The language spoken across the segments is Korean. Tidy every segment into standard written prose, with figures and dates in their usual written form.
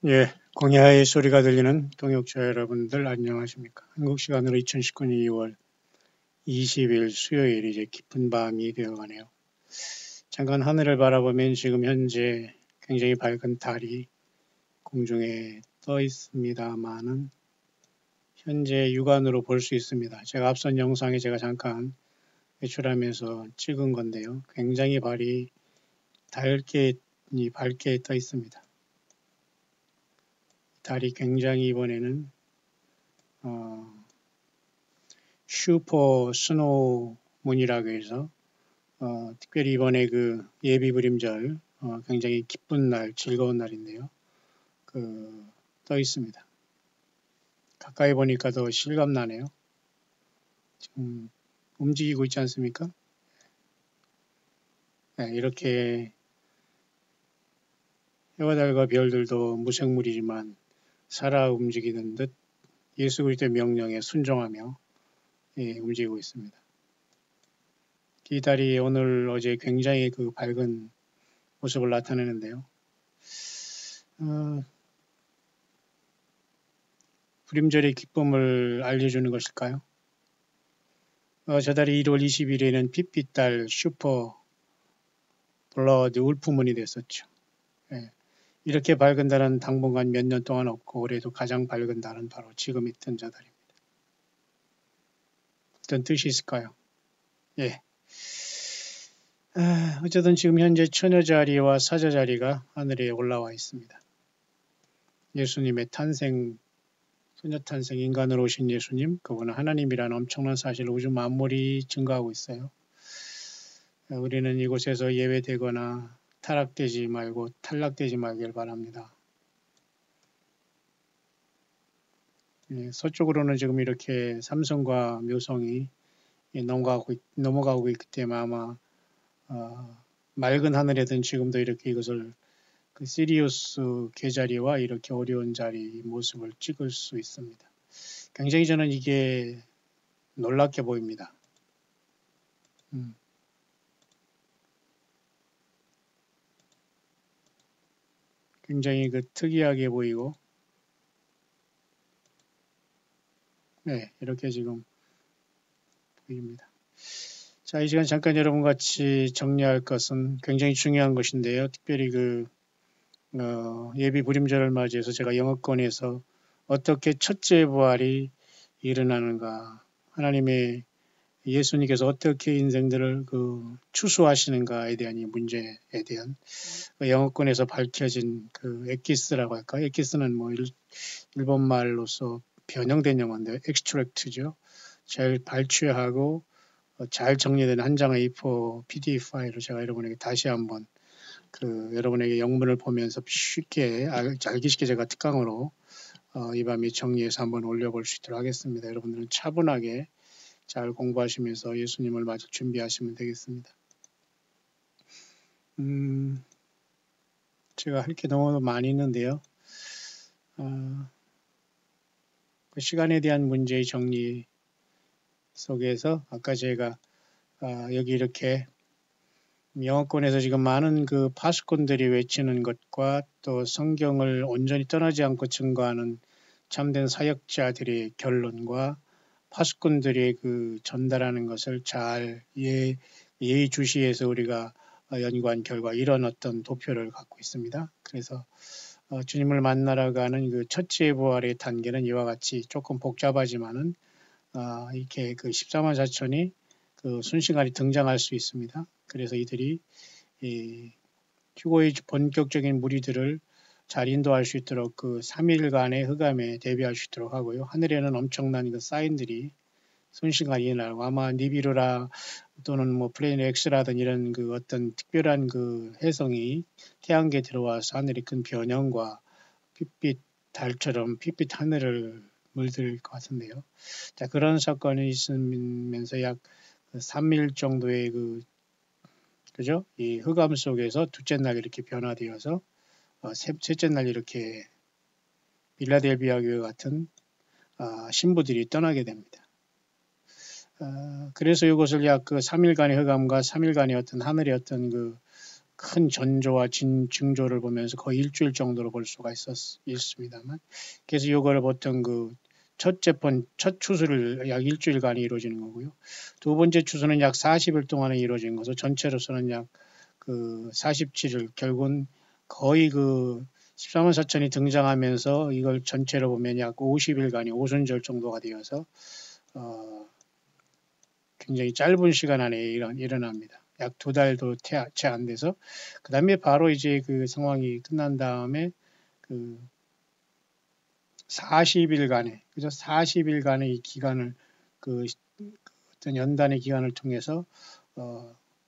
예, 광야의 소리가 들리는 동역자 여러분들 안녕하십니까. 한국 시간으로 2019년 2월 20일 수요일 이제 깊은 밤이 되어가네요. 잠깐 하늘을 바라보면 지금 현재 굉장히 밝은 달이 공중에 떠 있습니다만은 현재 육안으로 볼 수 있습니다. 제가 앞선 영상에 제가 잠깐 외출하면서 찍은 건데요. 굉장히 밝게 떠 있습니다. 달이 굉장히 이번에는 슈퍼 스노우 문이라고 해서 특별히 이번에 그 예비 불임절 굉장히 기쁜 날, 즐거운 날인데요. 떠 있습니다. 가까이 보니까 더 실감 나네요. 지금 움직이고 있지 않습니까? 네, 이렇게 해와 달과 별들도 무생물이지만 살아 움직이는 듯 예수 그리스도의 명령에 순종하며 움직이고 있습니다. 이 달이 오늘 어제 굉장히 그 밝은 모습을 나타내는데요. 불임절의 기쁨을 알려주는 것일까요? 저 달이 1월 20일에는 핏빛달 슈퍼 블러드 울프문이 됐었죠. 예. 이렇게 밝은 달은 당분간 몇 년 동안 없고 올해도 가장 밝은 달은 바로 지금 있던 저 달입니다. 어떤 뜻이 있을까요? 예. 어쨌든 지금 현재 처녀자리와 사자자리가 하늘에 올라와 있습니다. 예수님의 탄생, 소녀탄생 인간으로 오신 예수님, 그분은 하나님이라는 엄청난 사실 우주 만물이 증거하고 있어요. 우리는 이곳에서 예외되거나 타락되지 말고 탈락되지 말길 바랍니다. 서쪽으로는 지금 이렇게 삼성과 묘성이 넘어가고 있기 때문에 아마 맑은 하늘에든 지금도 이렇게 이것을 그 시리우스 계자리와 이렇게 오리온 자리 모습을 찍을 수 있습니다. 굉장히 저는 이게 놀랍게 보입니다. 굉장히 그 특이하게 보이고, 네, 이렇게 지금 보입니다. 자, 이 시간 잠깐 여러분 같이 정리할 것은 굉장히 중요한 것인데요. 특별히 예비 불임절을 맞이해서 제가 영어권에서 어떻게 첫째 부활이 일어나는가, 하나님의 예수님께서 어떻게 인생들을 추수하시는가에 대한 이 문제에 대한 영어권에서 밝혀진 엑기스라고 할까? 엑기스는 뭐 일본 말로서 변형된 영어인데 엑스트랙트죠. 잘 발췌하고 잘 정리된 한 장의 A4 PDF 파일을 제가 여러분에게 다시 한번 여러분에게 영문을 보면서 쉽게 알기 쉽게 제가 특강으로 이 밤에 정리해서 한번 올려볼 수 있도록 하겠습니다. 여러분들은 차분하게 잘 공부하시면서 예수님을 맞을 준비하시면 되겠습니다. 제가 할 게 너무 많이 있는데요. 그 시간에 대한 문제의 정리 속에서 아까 제가 여기 이렇게 영어권에서 지금 많은 그 파수꾼들이 외치는 것과 또 성경을 온전히 떠나지 않고 증거하는 참된 사역자들의 결론과 파수꾼들이 전달하는 것을 잘 예의주시해서 우리가 연구한 결과 이런 어떤 도표를 갖고 있습니다. 그래서 주님을 만나러 가는 그 첫째 부활의 단계는 이와 같이 조금 복잡하지만은 이렇게 14만 4천이 순식간에 등장할 수 있습니다. 그래서 이들이 휴거의 본격적인 무리들을 잘 인도할 수 있도록 3일간의 흑암에 대비할 수 있도록 하고요. 하늘에는 엄청난 사인들이 순식간에 일어나고 아마 니비루라 또는 뭐 플레인 X라든 이런 어떤 특별한 해성이 태양계에 들어와서 하늘이 큰 변형과 핏빛 달처럼 핏빛 하늘을 물들 것 같은데요. 자, 그런 사건이 있으면서 약 3일 정도의 그죠? 이 흑암 속에서 둘째 날 이렇게 변화되어서 셋째 날 이렇게 빌라델비아 교회 같은 신부들이 떠나게 됩니다. 그래서 이것을 약 3일간의 흑암과 3일간의 어떤 하늘의 어떤 큰 전조와 증조를 보면서 거의 일주일 정도로 볼 수가 있습니다만, 그래서 이거를 보통 그 첫 추수를 약 일주일간이 이루어지는 거고요. 두 번째 추수는 약 40일 동안에 이루어진 것으로 전체로서는 약 그 47일, 결국은 거의 그 13만 4천이 등장하면서 이걸 전체로 보면 약 50일간이 오순절 정도가 되어서 굉장히 짧은 시간 안에 일어납니다. 약 2달도 채 안 돼서, 그 다음에 바로 이제 그 상황이 끝난 다음에 그 40일간의, 그죠? 40일간의 이 기간을 그 어떤 연단의 기간을 통해서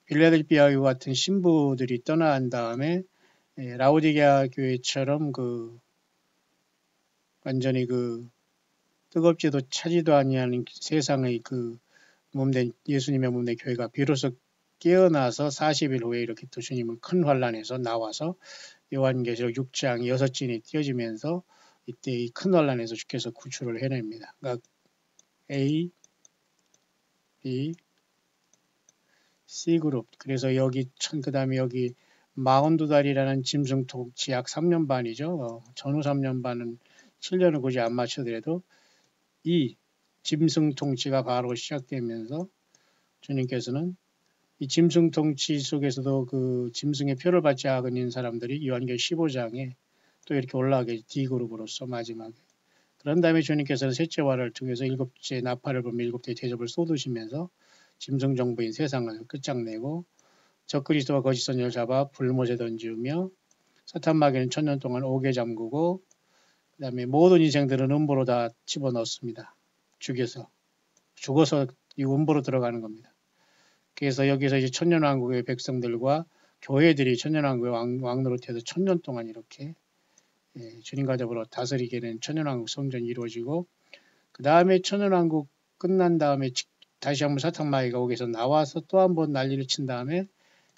빌라델피아 교회 같은 신부들이 떠난 다음에 라오디게아 교회처럼 그 완전히 그 뜨겁지도 차지도 아니하는 세상의 그 몸된 예수님의 몸된 교회가 비로소 깨어나서 40일 후에 이렇게 또 주님은 큰 환란에서 나와서 요한계시록 6장 6진이 띄어지면서 이때 이 큰 환란에서 주께서 구출을 해냅니다. 그러니까 A, B, C그룹. 그래서 여기 그 다음에 여기 42달이라는 짐승통치 약 3년 반이죠. 전후 3년 반은 7년을 굳이 안 맞춰더라도 이 짐승통치가 바로 시작되면서 주님께서는 이 짐승통치 속에서도 그 짐승의 표를 받지 않은 사람들이 요한계시록 15장에 또 이렇게 올라가게 D그룹으로서 마지막에. 그런 다음에 주님께서는 셋째 활을 통해서 7째 나팔을 불며 7대 대접을 쏟으시면서 짐승 정부인 세상을 끝장내고 적그리스도와 거짓 선지자를 잡아 불못에 던지며 사탄 마귀는 1000년 동안 옥에 잠그고 그 다음에 모든 인생들은 음보로 다 집어넣습니다. 죽어서 이 음보로 들어가는 겁니다. 그래서 여기서 이제 천년왕국의 백성들과 교회들이 천년왕국의 왕노릇해서 1000년 동안 이렇게 주님과 더불어 다스리게 된 천년왕국 성전이 이루어지고, 그 다음에 천년왕국 끝난 다음에 다시 한번 사탄 마귀가 거기서 나와서 또 한번 난리를 친 다음에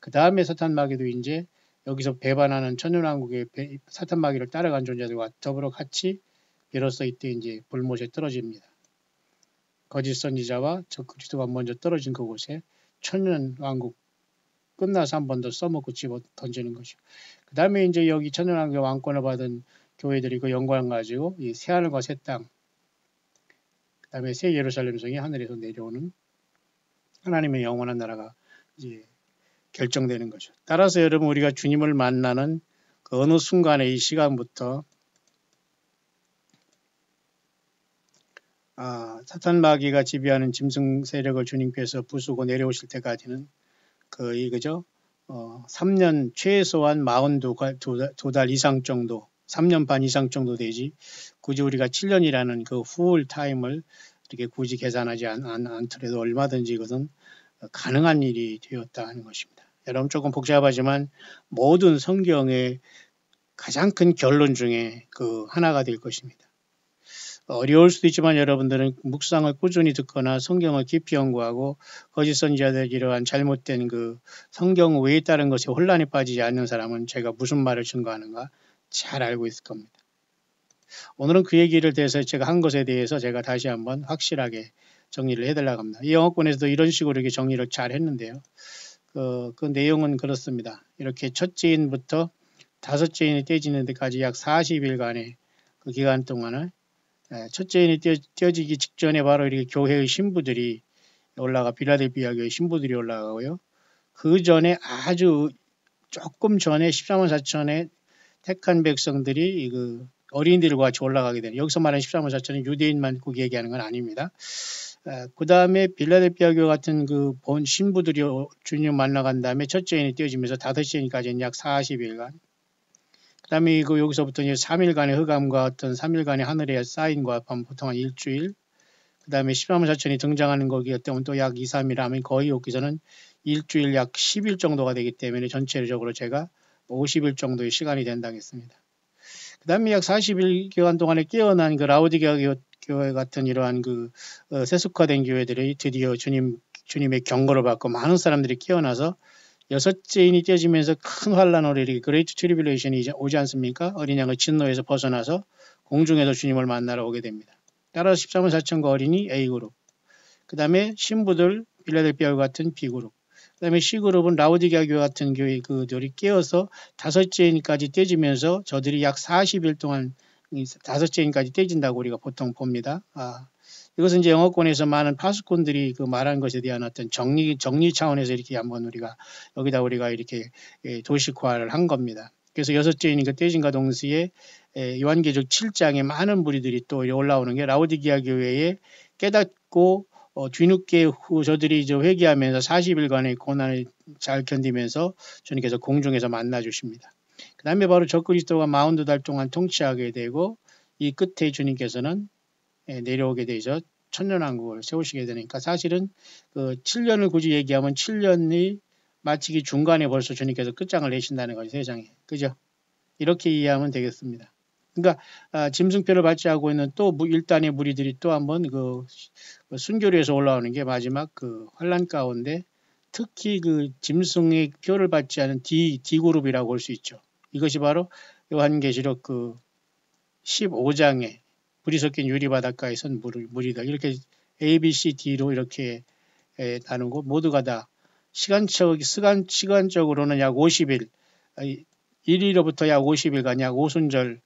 그 다음에 사탄 마귀도 이제 여기서 배반하는 천년왕국의 사탄 마귀를 따라간 존재들과 더불어 같이 비로소 이때 이제 불못에 떨어집니다. 거짓 선지자와 적그리스도가 먼저 떨어진 그곳에 천년왕국 끝나서 한 번 더 써먹고 집어 던지는 것이고, 그 다음에 이제 여기 천년왕국의 왕권을 받은 교회들이 그 영광을 가지고 이 새하늘과 새 땅, 그 다음에 새 예루살렘 성이 하늘에서 내려오는 하나님의 영원한 나라가 이제 결정되는 거죠. 따라서 여러분, 우리가 주님을 만나는 그 어느 순간의 이 시간부터 사탄 마귀가 지배하는 짐승 세력을 주님께서 부수고 내려오실 때까지는 거의 그죠? 3년 최소한 42달 이상 정도, 3년 반 이상 정도 되지, 굳이 우리가 7년이라는 그 후울 타임을 이렇게 굳이 계산하지 않더라도 얼마든지 이것은 가능한 일이 되었다 하는 것입니다. 여러분, 조금 복잡하지만 모든 성경의 가장 큰 결론 중에 그 하나가 될 것입니다. 어려울 수도 있지만 여러분들은 묵상을 꾸준히 듣거나 성경을 깊이 연구하고 거짓 선지자들의 이러한 잘못된 그 성경 외에 다른 것에 혼란에 빠지지 않는 사람은 제가 무슨 말을 증거하는가 잘 알고 있을 겁니다. 오늘은 그 얘기를 대해서 제가 한 것에 대해서 제가 다시 한번 확실하게 정리를 해달라고 합니다. 이 영어권에서도 이런 식으로 이렇게 정리를 잘 했는데요. 그 내용은 그렇습니다. 이렇게 첫째인부터 다섯째인이 떼지는 데까지 약 40일간의 그 기간 동안을 첫째인이 떼어지기 직전에 바로 이렇게 교회의 신부들이 빌라델피아 교회 신부들이 올라가고요. 그 전에 아주 조금 전에 14만 4천의 택한 백성들이 그 어린이들과 같이 올라가게 되는, 여기서 말하는 14만 4천은 유대인만 꼭 얘기하는 건 아닙니다. 그 다음에 빌라델피아 교회 같은 그 본 신부들이 주님 만나간 다음에 첫째인이 떼어지면서 다섯째인까지는 약 40일간. 그 다음에 여기서부터 이제 3일간의 흑암과 어떤 3일간의 하늘의 사인과 보통 한 일주일. 그 다음에 14만 4천이 등장하는 거기 때문에 또 약 2, 3일 하면 거의 여기서는 일주일 약 10일 정도가 되기 때문에 전체적으로 제가 50일 정도의 시간이 된다겠습니다. 그 다음에 약 40일 기간 동안에 깨어난 그 라오디게아 교회 같은 이러한 그 세속화된 교회들이 드디어 주님의 경고를 받고 많은 사람들이 깨어나서 여섯째인이 떼어지면서 큰 환란으로 이렇게 그레이트 트리뷸레이션이 오지 않습니까? 어린 양의 진노에서 벗어나서 공중에서 주님을 만나러 오게 됩니다. 따라서 14만 4천과 어린이 A그룹, 그 다음에 신부들 빌라델피아 같은 B그룹, 그 그다음에 C그룹은 라오디게아 교회 같은 교회 그들이 깨어서 다섯째 인까지 떼지면서 저들이 약 40일 동안 다섯째 인까지 떼진다고 우리가 보통 봅니다. 이것은 이제 영어권에서 많은 파수꾼들이 그 말한 것에 대한 어떤 정리 차원에서 이렇게 한번 여기다 우리가 이렇게 도식화를 한 겁니다. 그래서 여섯째 인이 그 떼진과 동시에 요한계시록 7장에 많은 무리들이 또 올라오는 게 라오디게아 교회에 깨닫고 뒤늦게 저들이 회개하면서 40일간의 고난을 잘 견디면서 주님께서 공중에서 만나 주십니다. 그 다음에 바로 적그리스도가 40달 동안 통치하게 되고 이 끝에 주님께서는 내려오게 되죠. 천년왕국을 세우시게 되니까 사실은 그 7년을 굳이 얘기하면 7년이 마치기 중간에 벌써 주님께서 끝장을 내신다는 거죠. 세상에. 그죠? 이렇게 이해하면 되겠습니다. 그러니까 짐승표를 받지 않고 있는 또 일단의 무리들이 또 한번 그 순교로에서 올라오는 게 마지막 그 환란 가운데 특히 그 짐승의 표를 받지 않은 D그룹이라고 볼 수 있죠. 이것이 바로 요한계시록 그 15장에 불이 섞인 유리바닷가에 선 무리들 이렇게 A, B, C, D로 이렇게 나누고 모두가 다 시간적으로는 약 50일 1일로부터 약 50일간 약 오순절을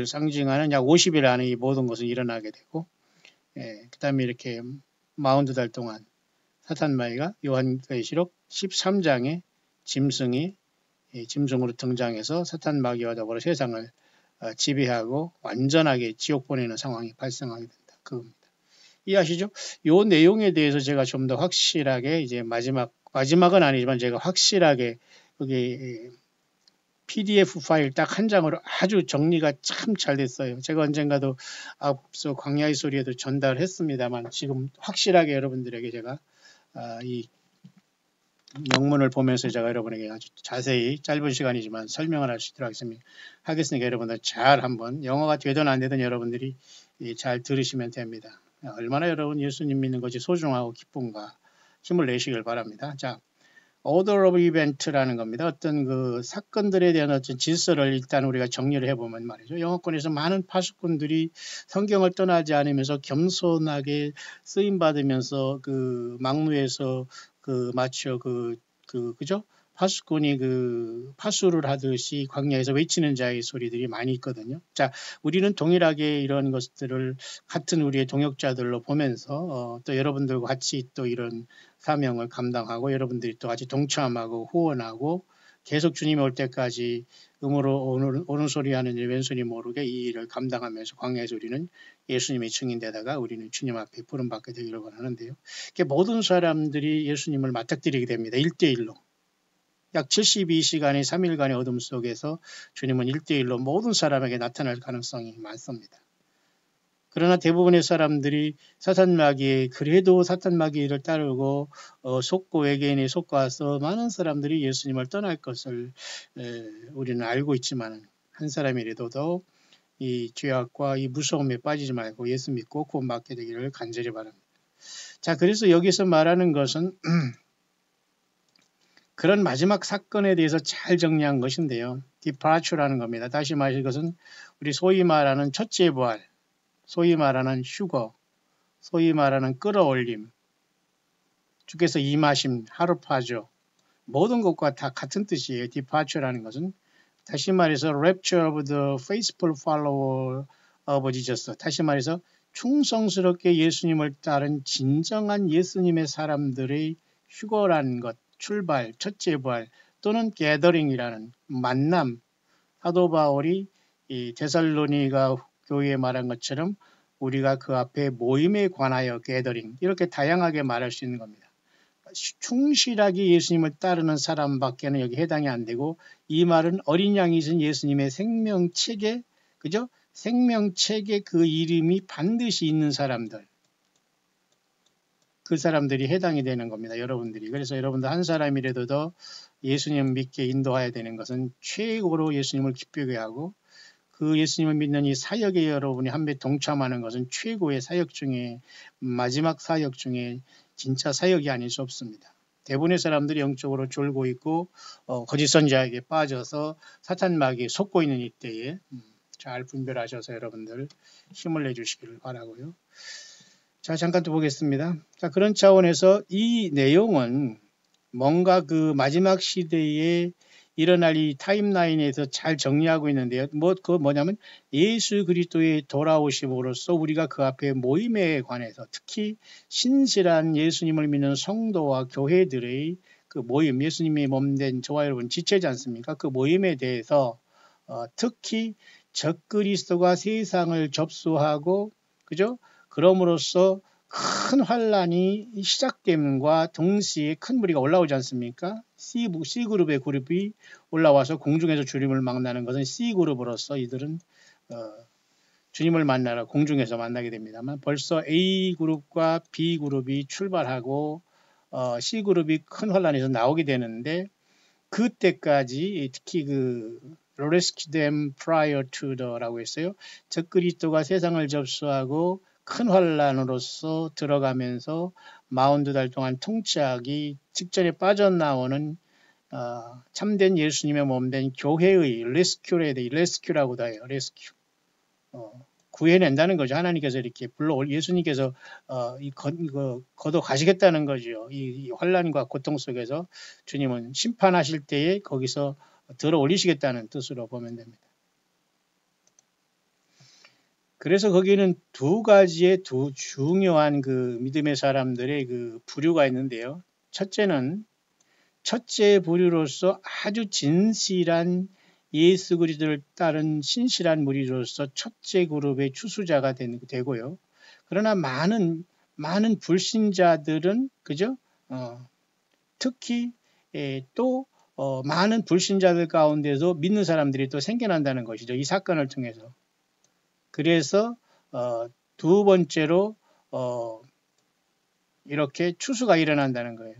상징하는 약 50일 안에 이 모든 것은 일어나게 되고 그 다음에 이렇게 40달 동안 사탄마귀가 요한계시록 13장에 짐승이 짐승으로 등장해서 사탄마귀와 더불어 세상을 지배하고 완전하게 지옥 보내는 상황이 발생하게 된다. 그겁니다. 이해하시죠? 이 내용에 대해서 제가 좀 더 확실하게 이제 마지막은 아니지만 제가 확실하게 여기 PDF 파일 딱 한 장으로 아주 정리가 참 잘 됐어요. 제가 언젠가도 앞서 광야의 소리에도 전달했습니다만 지금 확실하게 여러분들에게 제가 이 영문을 보면서 제가 여러분에게 아주 자세히 짧은 시간이지만 설명을 할 수 있도록 하겠으니까 여러분들 잘 한번 영어가 되든 안 되든 여러분들이 잘 들으시면 됩니다. 얼마나 여러분 예수님 믿는 것이 소중하고 기쁜가 힘을 내시길 바랍니다. 자, Order of Event라는 겁니다. 어떤 그 사건들에 대한 어떤 질서를 일단 우리가 정리를 해보면 말이죠. 영어권에서 많은 파수꾼들이 성경을 떠나지 않으면서 겸손하게 쓰임받으면서 그 막루에서 마치 그죠? 파수꾼이 파수를 하듯이 광야에서 외치는 자의 소리들이 많이 있거든요. 자, 우리는 동일하게 이런 것들을 같은 우리의 동역자들로 보면서 또 여러분들과 같이 또 이런 사명을 감당하고 여러분들이 또 같이 동참하고 후원하고 계속 주님이 올 때까지 음으로 오는 소리 하는 일 왼손이 모르게 이 일을 감당하면서 광야에서 우리는 예수님의 증인되다가 우리는 주님 앞에 부름받게 되기를 원하는데요. 모든 사람들이 예수님을 맞닥뜨리게 됩니다. 1대1로. 약 72시간의 3일간의 어둠 속에서 주님은 1대1로 모든 사람에게 나타날 가능성이 많습니다. 그러나 대부분의 사람들이 그래도 사탄마귀를 따르고 속고 외계인에 속아서 많은 사람들이 예수님을 떠날 것을 우리는 알고 있지만 한 사람이라도 이 죄악과 이 무서움에 빠지지 말고 예수 믿고 구원받게 되기를 간절히 바랍니다. 자, 그래서 여기서 말하는 것은 그런 마지막 사건에 대해서 잘 정리한 것인데요. 디파처라는 겁니다. 다시 말해 이것은 우리 소위 말하는 첫째 부활, 소위 말하는 휴거, 소위 말하는 끌어올림, 주께서 임하심, 하루파죠. 모든 것과 다 같은 뜻이에요. 디파처라는 것은 다시 말해서 rapture of the faithful follower of Jesus. 다시 말해서 충성스럽게 예수님을 따른 진정한 예수님의 사람들의 휴거라는 것, 출발, 첫째 부활 또는 gathering이라는 만남. 사도 바울이 이 데살로니가 교회에 말한 것처럼 우리가 그 앞에 모임에 관하여 gathering 이렇게 다양하게 말할 수 있는 겁니다. 충실하게 예수님을 따르는 사람밖에는 여기 해당이 안 되고 이 말은 어린 양이신 예수님의 생명책에 그죠? 생명책에 그 이름이 반드시 있는 사람들 그 사람들이 해당이 되는 겁니다. 여러분들이. 그래서 여러분들 한 사람이라도 더 예수님 믿게 인도해야 되는 것은 최고로 예수님을 기쁘게 하고 그 예수님을 믿는 이 사역에 여러분이 한배 동참하는 것은 최고의 사역 중에 마지막 사역 중에 진짜 사역이 아닐 수 없습니다. 대부분의 사람들이 영적으로 졸고 있고 거짓 선지자에게 빠져서 사탄마귀에 속고 있는 이때에 잘 분별하셔서 여러분들 힘을 내주시기를 바라고요. 자, 잠깐 또 보겠습니다. 자, 그런 차원에서 이 내용은 뭔가 그 마지막 시대에 일어날 이 타임라인에서 잘 정리하고 있는데요. 그 뭐냐면 예수 그리스도의 돌아오심으로써 우리가 그 앞에 모임에 관해서 특히 신실한 예수님을 믿는 성도와 교회들의 그 모임, 예수님이 몸된 저와 여러분 지체지 않습니까? 그 모임에 대해서 특히 적그리스도가 세상을 접수하고 그죠? 그럼으로써 큰 환란이 시작됨과 동시에 큰 무리가 올라오지 않습니까? C그룹의 그룹이 올라와서 공중에서 주님을 만나는 것은 C그룹으로서 이들은 주님을 만나러 공중에서 만나게 됩니다만 벌써 A그룹과 B그룹이 출발하고 C그룹이 큰 환란에서 나오게 되는데 그때까지 특히 그 rescue them prior to the라고 했어요. 적그리스도가 세상을 접수하고 큰 환란으로서 들어가면서 42달 동안 통치하기 직전에 빠져나오는 참된 예수님의 몸된 교회의 레스큐라고도 해요. 레스큐. 구해낸다는 거죠. 하나님께서 이렇게 예수님께서 거둬 가시겠다는 거죠. 이 환란과 고통 속에서 주님은 심판하실 때에 거기서 들어 올리시겠다는 뜻으로 보면 됩니다. 그래서 거기는 두 가지의 두 중요한 그 믿음의 사람들의 그 부류가 있는데요. 첫째 부류로서 아주 진실한 예수 그리스도를 따른 신실한 무리로서 첫째 그룹의 추수자가 되고요. 그러나 많은 불신자들은 그죠? 특히 또 많은 불신자들 가운데서 믿는 사람들이 또 생겨난다는 것이죠. 이 사건을 통해서. 그래서 두 번째로 이렇게 추수가 일어난다는 거예요.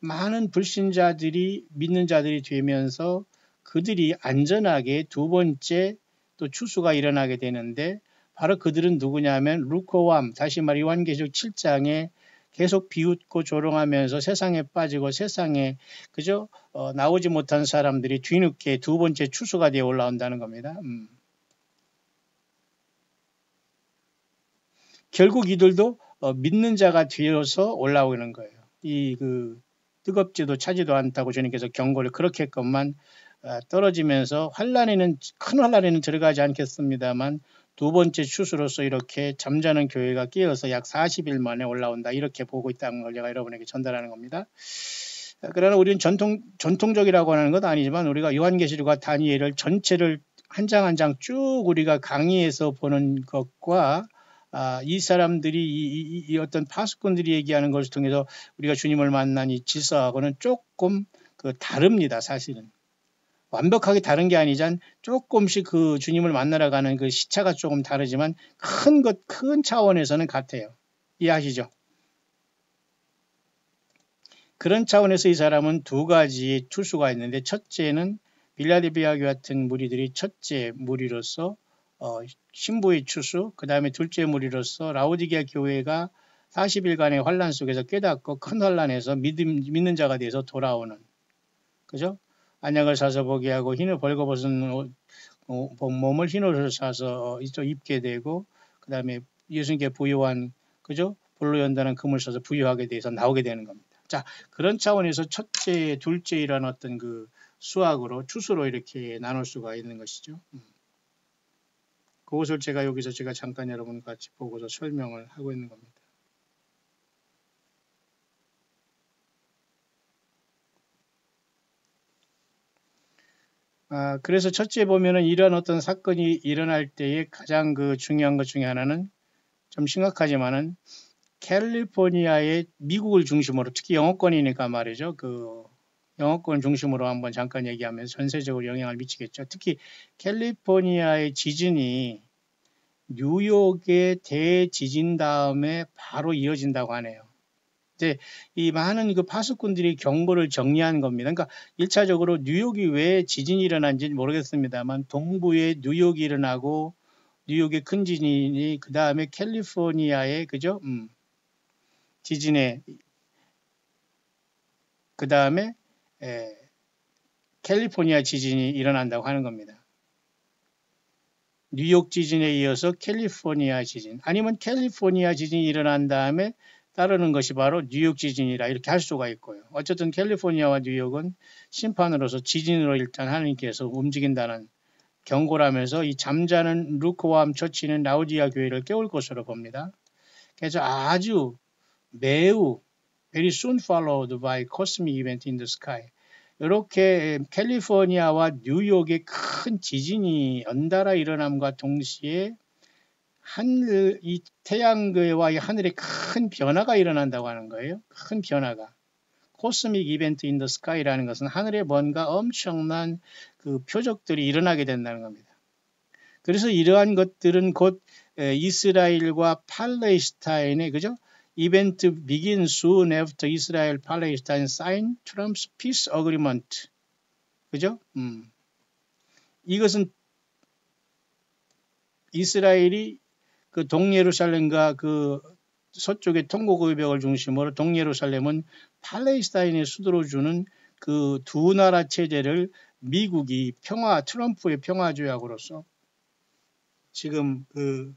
많은 불신자들이 믿는 자들이 되면서 그들이 안전하게 두 번째 또 추수가 일어나게 되는데 바로 그들은 누구냐면 루코암, 다시 말해 요한계시록 7장에 계속 비웃고 조롱하면서 세상에 빠지고 세상에 그저 나오지 못한 사람들이 뒤늦게 두 번째 추수가 되어 올라온다는 겁니다. 결국 이들도 믿는 자가 되어서 올라오는 거예요. 뜨겁지도 차지도 않다고 주님께서 경고를 그렇게 했건만 떨어지면서 큰 환란에는 들어가지 않겠습니다만 두 번째 추수로서 이렇게 잠자는 교회가 깨어서 약 40일 만에 올라온다. 이렇게 보고 있다는 걸 제가 여러분에게 전달하는 겁니다. 그러나 우리는 전통적이라고 하는 건 아니지만 우리가 요한계시록과 다니엘을 전체를 한 장 한 장 쭉 우리가 강의해서 보는 것과 이 사람들이 이 어떤 파수꾼들이 얘기하는 것을 통해서 우리가 주님을 만난 이 질서하고는 조금 다릅니다. 사실은. 완벽하게 다른 게 아니잖 조금씩 그 주님을 만나러 가는 그 시차가 조금 다르지만 큰 차원에서는 같아요. 이해하시죠? 그런 차원에서 이 사람은 두 가지의 추수가 있는데 첫째는 빌라델비아 교회 같은 무리들이 첫째 무리로서 신부의 추수, 그 다음에 둘째 무리로서 라오디게아 교회가 40일간의 환란 속에서 깨닫고 큰 환란에서 믿는 자가 돼서 돌아오는 그죠? 안약을 사서 보게 하고 흰을 벌거벗은 몸을 흰 옷을 사서 입게 되고 그 다음에 예수님께 부유한 그죠? 볼로 연단한 금을 사서 부유하게 돼서 나오게 되는 겁니다. 자, 그런 차원에서 첫째, 둘째 이런 어떤 그 수학으로 추수로 이렇게 나눌 수가 있는 것이죠. 그것을 여기서 잠깐 여러분 같이 보고서 설명을 하고 있는 겁니다. 그래서 첫째 보면은 이런 어떤 사건이 일어날 때에 가장 그 중요한 것 중에 하나는 좀 심각하지만은 캘리포니아의 미국을 중심으로 특히 영어권이니까 말이죠. 그 영어권 중심으로 한번 잠깐 얘기하면서 전세적으로 영향을 미치겠죠. 특히 캘리포니아의 지진이 뉴욕의 대지진 다음에 바로 이어진다고 하네요. 이제 이 많은 그 파수꾼들이 경보를 정리한 겁니다. 그러니까 1차적으로 뉴욕이 왜 지진이 일어난지 모르겠습니다만 동부에 뉴욕이 일어나고 뉴욕의 큰 지진이 그 다음에 캘리포니아의 그죠? 지진에 그 다음에 캘리포니아 지진이 일어난다고 하는 겁니다. 뉴욕 지진에 이어서 캘리포니아 지진 아니면 캘리포니아 지진이 일어난 다음에 따르는 것이 바로 뉴욕 지진이라 이렇게 할 수가 있고요. 어쨌든 캘리포니아와 뉴욕은 심판으로서 지진으로 일단 하나님께서 움직인다는 경고라면서 이 잠자는 루크와암 처치는 라우디아 교회를 깨울 것으로 봅니다. 그래서 아주 매우 very soon followed by cosmic event in the sky. 이렇게 캘리포니아와 뉴욕의 큰 지진이 연달아 일어남과 동시에 하늘, 이 태양계와 이 하늘에 큰 변화가 일어난다고 하는 거예요. 큰 변화가. 코스믹 이벤트 인 더 스카이라는 것은 하늘에 뭔가 엄청난 그 표적들이 일어나게 된다는 겁니다. 그래서 이러한 것들은 곧 이스라엘과 팔레스타인의 그죠? 이벤트 begin soon after Israel Palestine sign Trump's peace agreement. 그죠? 이것은 이스라엘이 그 동예루살렘과 그 서쪽의 통곡의벽을 중심으로 동예루살렘은 팔레스타인의 수도로 주는 그 두 나라 체제를 미국이 트럼프의 평화조약으로서 지금 그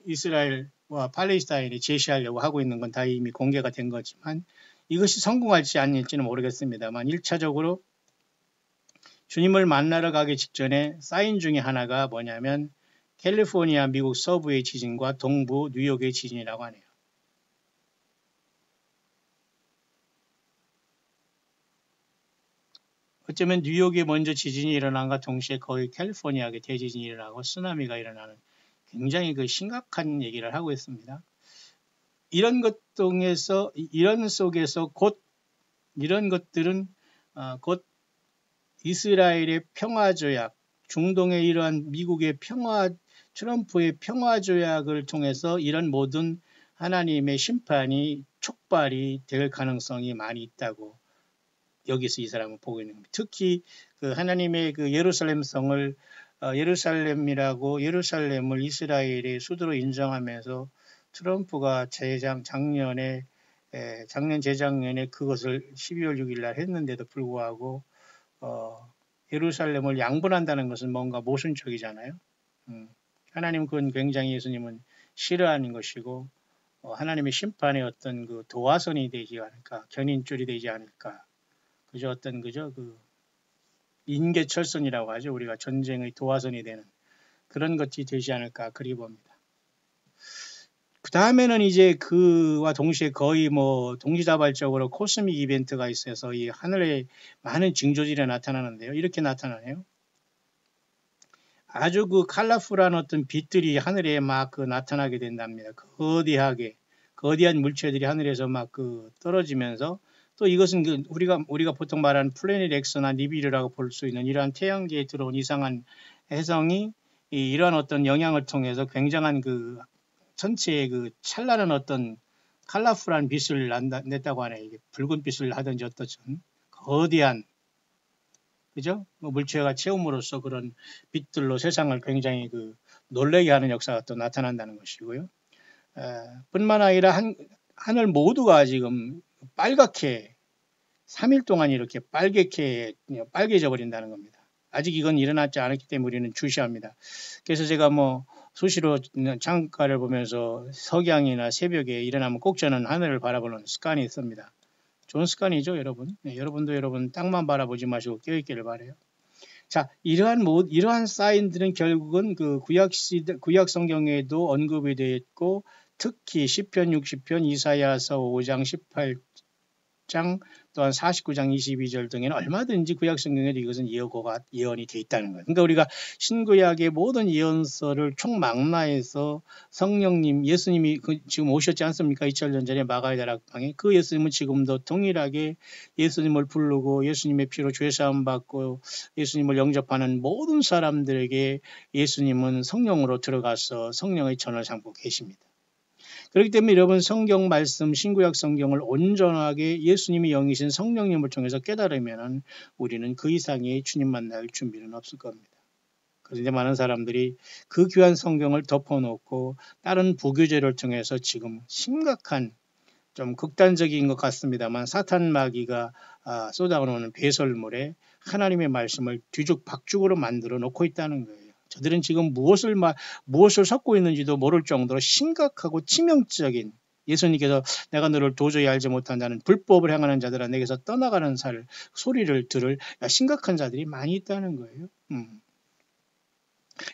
이스라엘과 팔레스타인이 제시하려고 하고 있는 건 다 이미 공개가 된 거지만 이것이 성공할지 아닐지는 모르겠습니다만 1차적으로 주님을 만나러 가기 직전에 사인 중에 하나가 뭐냐면 캘리포니아 미국 서부의 지진과 동부 뉴욕의 지진이라고 하네요. 어쩌면 뉴욕에 먼저 지진이 일어난과 동시에 거의 캘리포니아에 대지진이 일어나고 쓰나미가 일어나는 굉장히 그 심각한 얘기를 하고 있습니다. 이런 것 중에서 이런 속에서 곧 이런 것들은 곧 이스라엘의 평화조약, 중동의 이러한 미국의 트럼프의 평화조약을 통해서 이런 모든 하나님의 심판이 촉발이 될 가능성이 많이 있다고 여기서 이 사람은 보고 있는 겁니다. 특히 그 하나님의 그 예루살렘 성을 예루살렘을 이스라엘의 수도로 인정하면서 트럼프가 작년 재작년에 그것을 12월 6일 날 했는데도 불구하고 예루살렘을 양분한다는 것은 뭔가 모순적이잖아요. 하나님 그건 굉장히 예수님은 싫어하는 것이고 하나님의 심판의 어떤 그 도화선이 되지 않을까, 견인줄이 되지 않을까. 그저 어떤 그 인계철선이라고 하죠. 우리가 전쟁의 도화선이 되는 그런 것이 되지 않을까 그리 봅니다. 그 다음에는 이제 그와 동시에 거의 뭐 동시다발적으로 코스믹 이벤트가 있어서 이 하늘에 많은 징조들이 나타나는데요. 이렇게 나타나네요. 아주 그 컬러풀한 어떤 빛들이 하늘에 막 그 나타나게 된답니다. 거대한 물체들이 하늘에서 막 그 떨어지면서 또 이것은 그 우리가 보통 말하는 플래닛 X나 니비르라고 볼 수 있는 이러한 태양계에 들어온 이상한 해성이 이러한 어떤 영향을 통해서 굉장한 그 전체의 그 찬란한 어떤 컬러풀한 빛을 냈다고 하네. 이게 붉은 빛을 하든지 어떠든 거대한 그죠? 물체가 채움으로써 그런 빛들로 세상을 굉장히 그 놀라게 하는 역사가 또 나타난다는 것이고요. 뿐만 아니라 하늘 모두가 지금 빨갛게 3일 동안 이렇게 빨개져 버린다는 겁니다. 아직 이건 일어나지 않았기 때문에 우리는 주시합니다. 그래서 제가 뭐 수시로 창가를 보면서 석양이나 새벽에 일어나면 꼭 저는 하늘을 바라보는 습관이 있습니다. 좋은 습관이죠, 여러분. 네, 여러분도 여러분 땅만 바라보지 마시고 깨어있기를 바라요. 자, 이러한 사인들은 결국은 그 구약 성경에도 언급이 되어 있고 특히 시편 60편, 이사야서 5장 18장 또한 49장 22절 등에는 얼마든지 구약 성경에도 이것은 예언이 되어 있다는 거예요. 그러니까 우리가 신구약의 모든 예언서를 총망라해서 성령님, 예수님이 지금 오셨지 않습니까? 2000년 전에 마가의 다락방에 그 예수님은 지금도 동일하게 예수님을 부르고 예수님의 피로 죄사함 받고 예수님을 영접하는 모든 사람들에게 예수님은 성령으로 들어가서 성령의 전을 삼고 계십니다. 그렇기 때문에 여러분 성경 말씀 신구약 성경을 온전하게 예수님이 영이신 성령님을 통해서 깨달으면 우리는 그 이상의 주님 만날 준비는 없을 겁니다. 그런데 많은 사람들이 그 귀한 성경을 덮어놓고 다른 부교제를 통해서 지금 심각한 좀 극단적인 것 같습니다만 사탄 마귀가 쏟아오는 배설물에 하나님의 말씀을 뒤죽박죽으로 만들어 놓고 있다는 거예요. 저들은 지금 무엇을 섞고 있는지도 모를 정도로 심각하고 치명적인 예수님께서 내가 너를 도저히 알지 못한다는 불법을 행하는 자들아 내게서 떠나가는 소리를 들을 심각한 자들이 많이 있다는 거예요.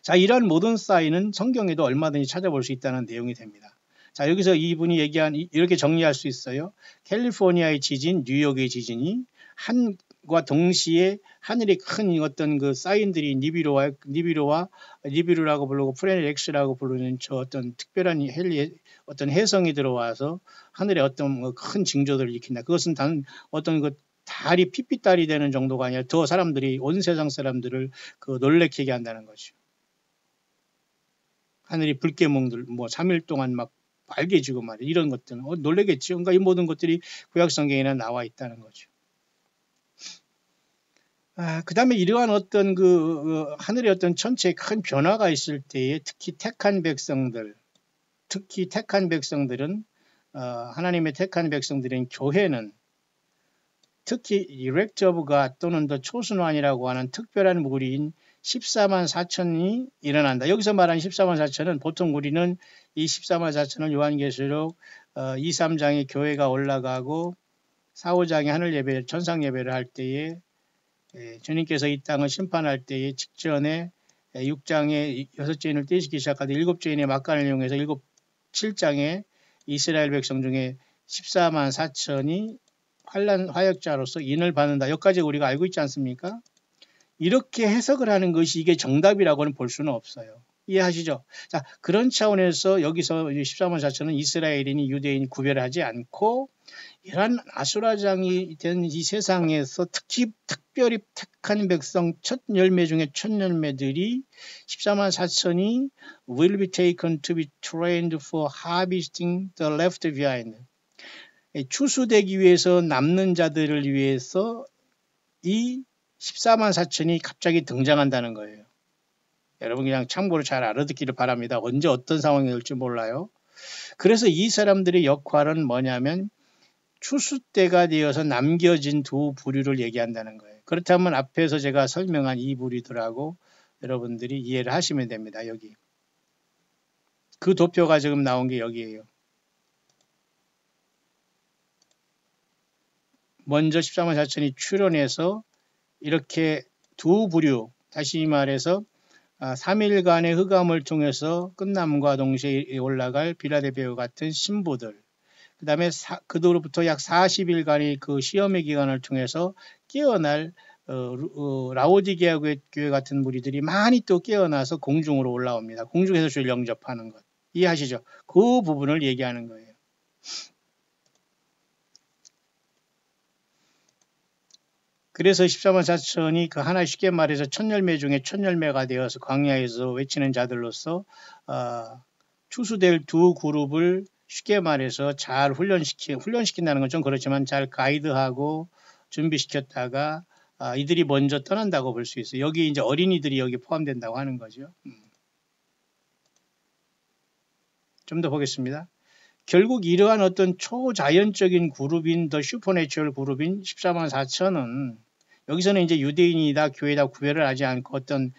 자, 이러한 모든 사인은 성경에도 얼마든지 찾아볼 수 있다는 내용이 됩니다. 자, 여기서 이분이 얘기한 이렇게 정리할 수 있어요. 캘리포니아의 지진, 뉴욕의 지진이 한과 동시에 하늘에 큰 어떤 그 사인들이 니비루라고 부르고 프레넥스라고 부르는 저 어떤 특별한 어떤 해성이 들어와서 하늘에 어떤 큰 징조들을 일으킨다. 그것은 단 어떤 그 달이 핏빛달이 되는 정도가 아니라 더 사람들이 온 세상 사람들을 그 놀래키게 한다는 거죠. 하늘이 불개몽들 3일 동안 막 빨개지고 말이야. 이런 것들은 놀래겠죠. 그러니까 이 모든 것들이 구약 성경에는 나와 있다는 거죠. 그 다음에 이러한 어떤 하늘의 어떤 전체에 큰 변화가 있을 때에 특히 택한 백성들은 하나님의 택한 백성들인 교회는 특히 Elect of God 또는 더 초순환이라고 하는 특별한 무리인 14만 4천이 일어난다. 여기서 말하는 14만 4천은 보통 우리는 이 14만 4천을 요한계시록 2, 3장에 교회가 올라가고 4, 5장에 하늘 예배, 천상 예배를 할 때에 주님께서 이 땅을 심판할 때에 직전에 6장에 6죄인을 떼시기 시작하되 7죄인의 막간을 이용해서 7장에 이스라엘 백성 중에 14만 4천이 환난 화역자로서 인을 받는다. 여기까지 우리가 알고 있지 않습니까? 이렇게 해석을 하는 것이 이게 정답이라고는 볼 수는 없어요. 이해하시죠? 자, 그런 차원에서 여기서 14만 4천은 이스라엘인이 유대인이 구별을 하지 않고 이러한 아수라장이 된 이 세상에서 특별히 택한 백성 첫 열매 중에 첫 열매들이 14만 4천이 will be taken to be trained for harvesting the left behind. 추수되기 위해서 남는 자들을 위해서 이 14만 4천이 갑자기 등장한다는 거예요. 여러분 그냥 참고로 잘 알아듣기를 바랍니다. 언제 어떤 상황이 올지 몰라요. 그래서 이 사람들의 역할은 뭐냐면 추수 때가 되어서 남겨진 두 부류를 얘기한다는 거예요. 그렇다면 앞에서 제가 설명한 이 부류들하고 여러분들이 이해를 하시면 됩니다. 여기. 그 도표가 지금 나온 게 여기에요. 먼저 14만 4천이 출현해서 이렇게 두 부류, 다시 말해서 3일간의 흑암을 통해서 끝남과 동시에 올라갈 빌라델피아와 같은 신부들, 그 다음에 그로부터 약 40일간의 그 시험의 기간을 통해서 깨어날 라오디게아 교회 같은 무리들이 많이 또 깨어나서 공중으로 올라옵니다. 공중에서 주를 영접하는 것. 이해하시죠? 그 부분을 얘기하는 거예요. 그래서 14만 4천이 그 하나 쉽게 말해서 첫 열매 중에 첫 열매가 되어서 광야에서 외치는 자들로서 추수될 두 그룹을 쉽게 말해서 잘 훈련시킨다는 건 좀 그렇지만 잘 가이드하고 준비시켰다가 이들이 먼저 떠난다고 볼 수 있어요. 여기 이제 어린이들이 여기 포함된다고 하는 거죠. 좀 더 보겠습니다. 결국 이러한 어떤 초자연적인 그룹인 더 슈퍼내추럴 그룹인 14만 4천은 여기서는 이제 유대인이다 교회다 구별을 하지 않고 어떤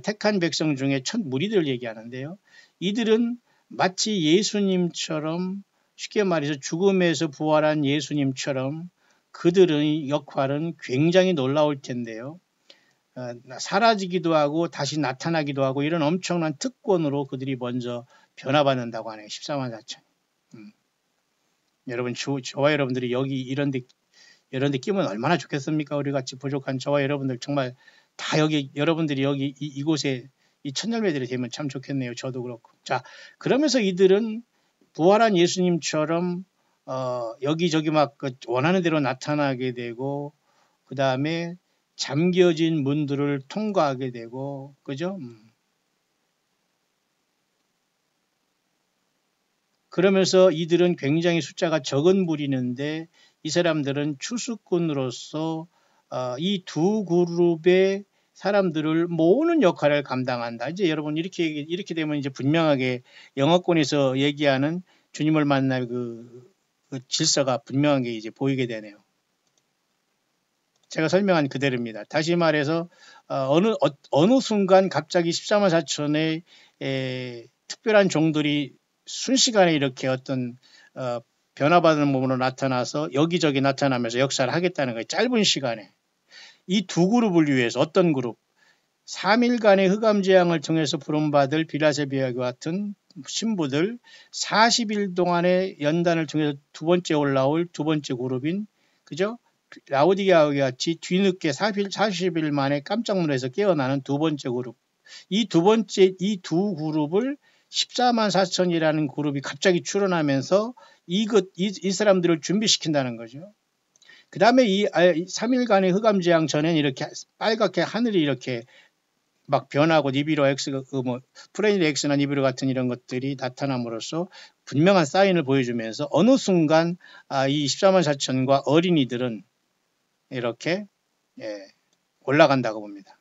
택한 백성 중에 첫 무리들을 얘기하는데요. 이들은 마치 예수님처럼 쉽게 말해서 죽음에서 부활한 예수님처럼 그들의 역할은 굉장히 놀라울 텐데요. 사라지기도 하고 다시 나타나기도 하고 이런 엄청난 특권으로 그들이 먼저 변화받는다고 하네요. 14만 4천. 여러분 저와 여러분들이 여기 이런 데 끼면 얼마나 좋겠습니까? 우리 같이 부족한 저와 여러분들 정말 다 여기 여러분들이 여기 이곳에 이 첫 열매들이 되면 참 좋겠네요. 저도 그렇고. 자, 그러면서 이들은 부활한 예수님처럼 여기저기 막 원하는 대로 나타나게 되고 그 다음에 잠겨진 문들을 통과하게 되고 그죠? 그러면서 이들은 굉장히 숫자가 적은 무리인데 이 사람들은 추수꾼으로서 이 두 그룹의 사람들을 모으는 역할을 감당한다. 이제 여러분 이렇게 되면 이제 분명하게 영어권에서 얘기하는 주님을 만날 그 질서가 분명하게 이제 보이게 되네요. 제가 설명한 그대로입니다. 다시 말해서 어느 순간 갑자기 14만 4천의 특별한 종들이 순식간에 이렇게 어떤 변화받은 몸으로 나타나서 여기저기 나타나면서 역사를 하겠다는 거예요. 짧은 시간에. 이 두 그룹을 위해서 어떤 그룹? 3일간의 흑암 재앙을 통해서 부름받을 빌라델비아와 같은 신부들 40일 동안의 연단을 통해서 두 번째 올라올 두 번째 그룹인 그죠? 라오디게아와 같이 뒤늦게 40일 만에 깜짝 놀라서 깨어나는 두 번째 그룹. 이 두 그룹을 14만 4천이라는 그룹이 갑자기 출현하면서 이 사람들을 준비시킨다는 거죠. 그 다음에 이 3일간의 흑암 재앙 전엔 이렇게 빨갛게 하늘이 이렇게 막 변하고 니비루 X, 프레닐 X나 니비루 같은 이런 것들이 나타남으로써 분명한 사인을 보여주면서 어느 순간 이 14만 4천과 어린이들은 이렇게 올라간다고 봅니다.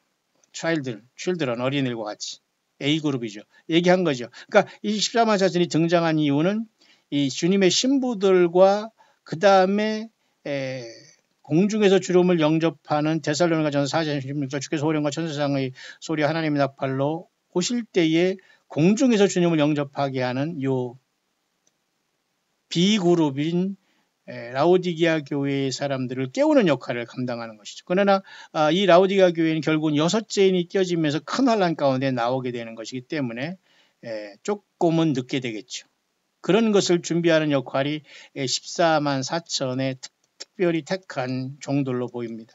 children 어린이들과 같이 A그룹이죠. 얘기한 거죠. 그러니까 이 14만 4천이 등장한 이유는 이 주님의 신부들과 그 다음에 공중에서 주름을 영접하는 데살로니가전서 4장 16절 주께서 호령과 천사장의 소리 하나님의 나팔로 오실 때에 공중에서 주님을 영접하게 하는 요 B그룹인 라오디게아 교회의 사람들을 깨우는 역할을 감당하는 것이죠. 그러나 이 라오디게아 교회는 결국은 6째인이 껴지면서 큰 환란 가운데 나오게 되는 것이기 때문에 조금은 늦게 되겠죠. 그런 것을 준비하는 역할이 14만 4천의 특별히 택한 종들로 보입니다.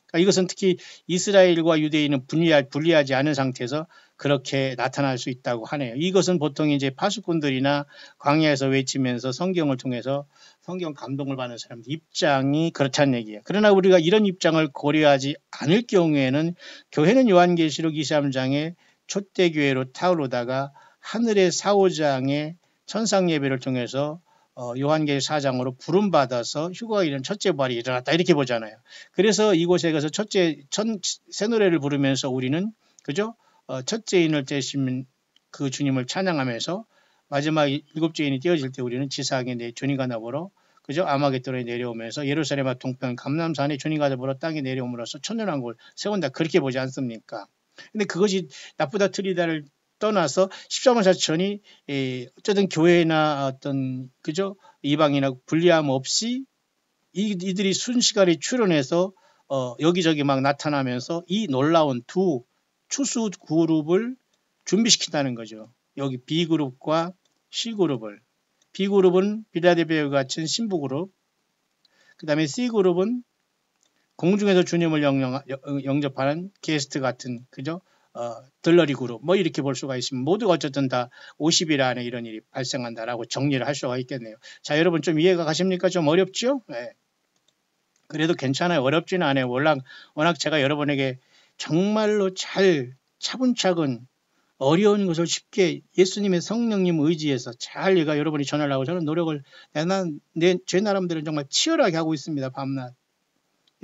그러니까 이것은 특히 이스라엘과 유대인은 분리하지 않은 상태에서 그렇게 나타날 수 있다고 하네요. 이것은 보통 이제 파수꾼들이나 광야에서 외치면서 성경을 통해서 성경 감동을 받는 사람들 입장이 그렇다는 얘기예요. 그러나 우리가 이런 입장을 고려하지 않을 경우에는 교회는 요한계시록 23장에 촛대교회로 타오르다가 하늘의 사오장의 천상 예배를 통해서 요한계시 4장으로 부름받아서 휴거가 이른 첫째 부활이 일어났다 이렇게 보잖아요. 그래서 이곳에 가서 새 노래를 부르면서 우리는 그죠? 첫째인을 떼신 그 주님을 찬양하면서 마지막 7째인이 떼어질 때 우리는 지상에 주님과 더불어 그죠? 아마겟돈에 내려오면서 예루살렘과 동편 감람산에 주님과 더불어 땅에 내려옴으로써 천년왕국을 세운다 그렇게 보지 않습니까? 근데 그것이 나쁘다 틀리다를 떠나서 14만 4천이 어쨌든 교회나 어떤 그죠? 이방이나 분리함 없이 이들이 순식간에 출현해서 여기저기 막 나타나면서 이 놀라운 두 추수 그룹을 준비시킨다는 거죠. 여기 B그룹과 C그룹을. B그룹은 빌라델비아와 같은 신부 그룹, 그 다음에 C그룹은 공중에서 주님을 영접하는 게스트 같은 그죠? 들러리 그룹 뭐 이렇게 볼 수가 있습니다. 모두가 어쨌든 다 50일 안에 이런 일이 발생한다라고 정리를 할 수가 있겠네요. 자, 여러분 좀 이해가 가십니까? 좀 어렵죠? 네. 그래도 괜찮아요. 어렵지는 않아요. 워낙 제가 여러분에게 정말로 잘 차분차근 어려운 것을 쉽게 예수님의 성령님 의지에서 잘 여러분이 전하려고 저는 노력을 제 나름대로 정말 치열하게 하고 있습니다. 밤낮.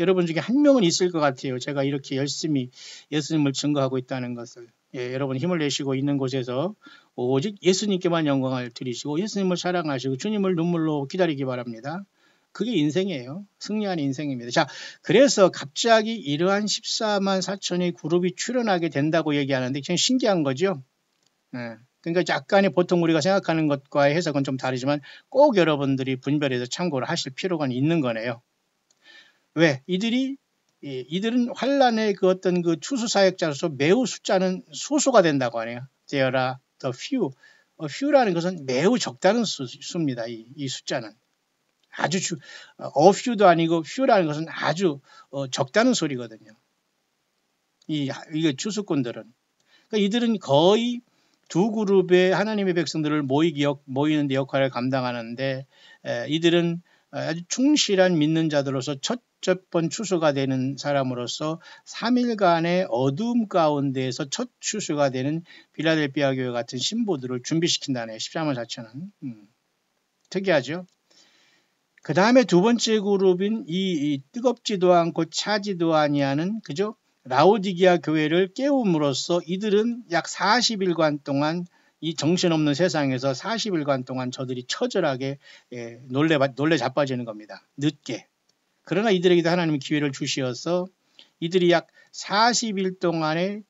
여러분 중에 한 명은 있을 것 같아요. 제가 이렇게 열심히 예수님을 증거하고 있다는 것을. 여러분 힘을 내시고 있는 곳에서 오직 예수님께만 영광을 드리시고 예수님을 사랑하시고 주님을 눈물로 기다리기 바랍니다. 그게 인생이에요. 승리한 인생입니다. 자, 그래서 갑자기 이러한 14만 4천의 그룹이 출현하게 된다고 얘기하는데 굉장히 신기한 거죠. 그러니까 약간의 보통 우리가 생각하는 것과의 해석은 좀 다르지만 꼭 여러분들이 분별해서 참고를 하실 필요가 있는 거네요. 왜? 이들은 환란의 그 어떤 그 추수 사역자로서 매우 숫자는 소수가 된다고 하네요. There are the few. few라는 것은 매우 적다는 수입니다. 이 숫자는. 아주 few도 아니고 few라는 것은 아주 적다는 소리거든요. 이게 추수꾼들은. 그러니까 이들은 거의 두 그룹의 하나님의 백성들을 모이는 데 역할을 감당하는데 이들은 아주 충실한 믿는 자들로서 첫 번 추수가 되는 사람으로서 3일간의 어두움 가운데에서 첫 추수가 되는 빌라델비아 교회 같은 신부들을 준비시킨다네요. 14만 4천은. 특이하죠. 그 다음에 두 번째 그룹인 이 뜨겁지도 않고 차지도 아니하는 그죠? 라오디게아 교회를 깨움으로써 이들은 약 40일간 동안 이 정신없는 세상에서 40일간 동안 저들이 처절하게 놀래 자빠지는 겁니다. 늦게. 그러나 이들에게도 하나님은 기회를 주시어서 이들이 약 40일 동안의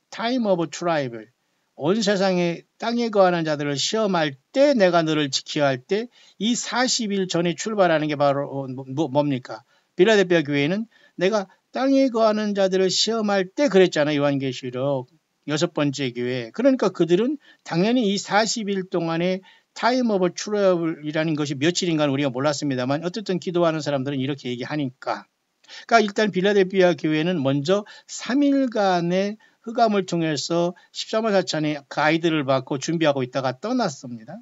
타임 오브 트라이블 온 세상에 땅에 거하는 자들을 시험할 때 내가 너를 지켜야 할 때 이 40일 전에 출발하는 게 바로 뭡니까? 빌라델피아 교회는 내가 땅에 거하는 자들을 시험할 때 그랬잖아요. 요한계시록 6번째 교회. 그러니까 그들은 당연히 이 40일 동안에 타임 오브 트러블이라는 것이 며칠인가는 우리가 몰랐습니다만 어쨌든 기도하는 사람들은 이렇게 얘기하니까. 그러니까 일단 빌라델피아 교회는 먼저 3일간의 흑암을 통해서 13월 4천의 가이드를 받고 준비하고 있다가 떠났습니다.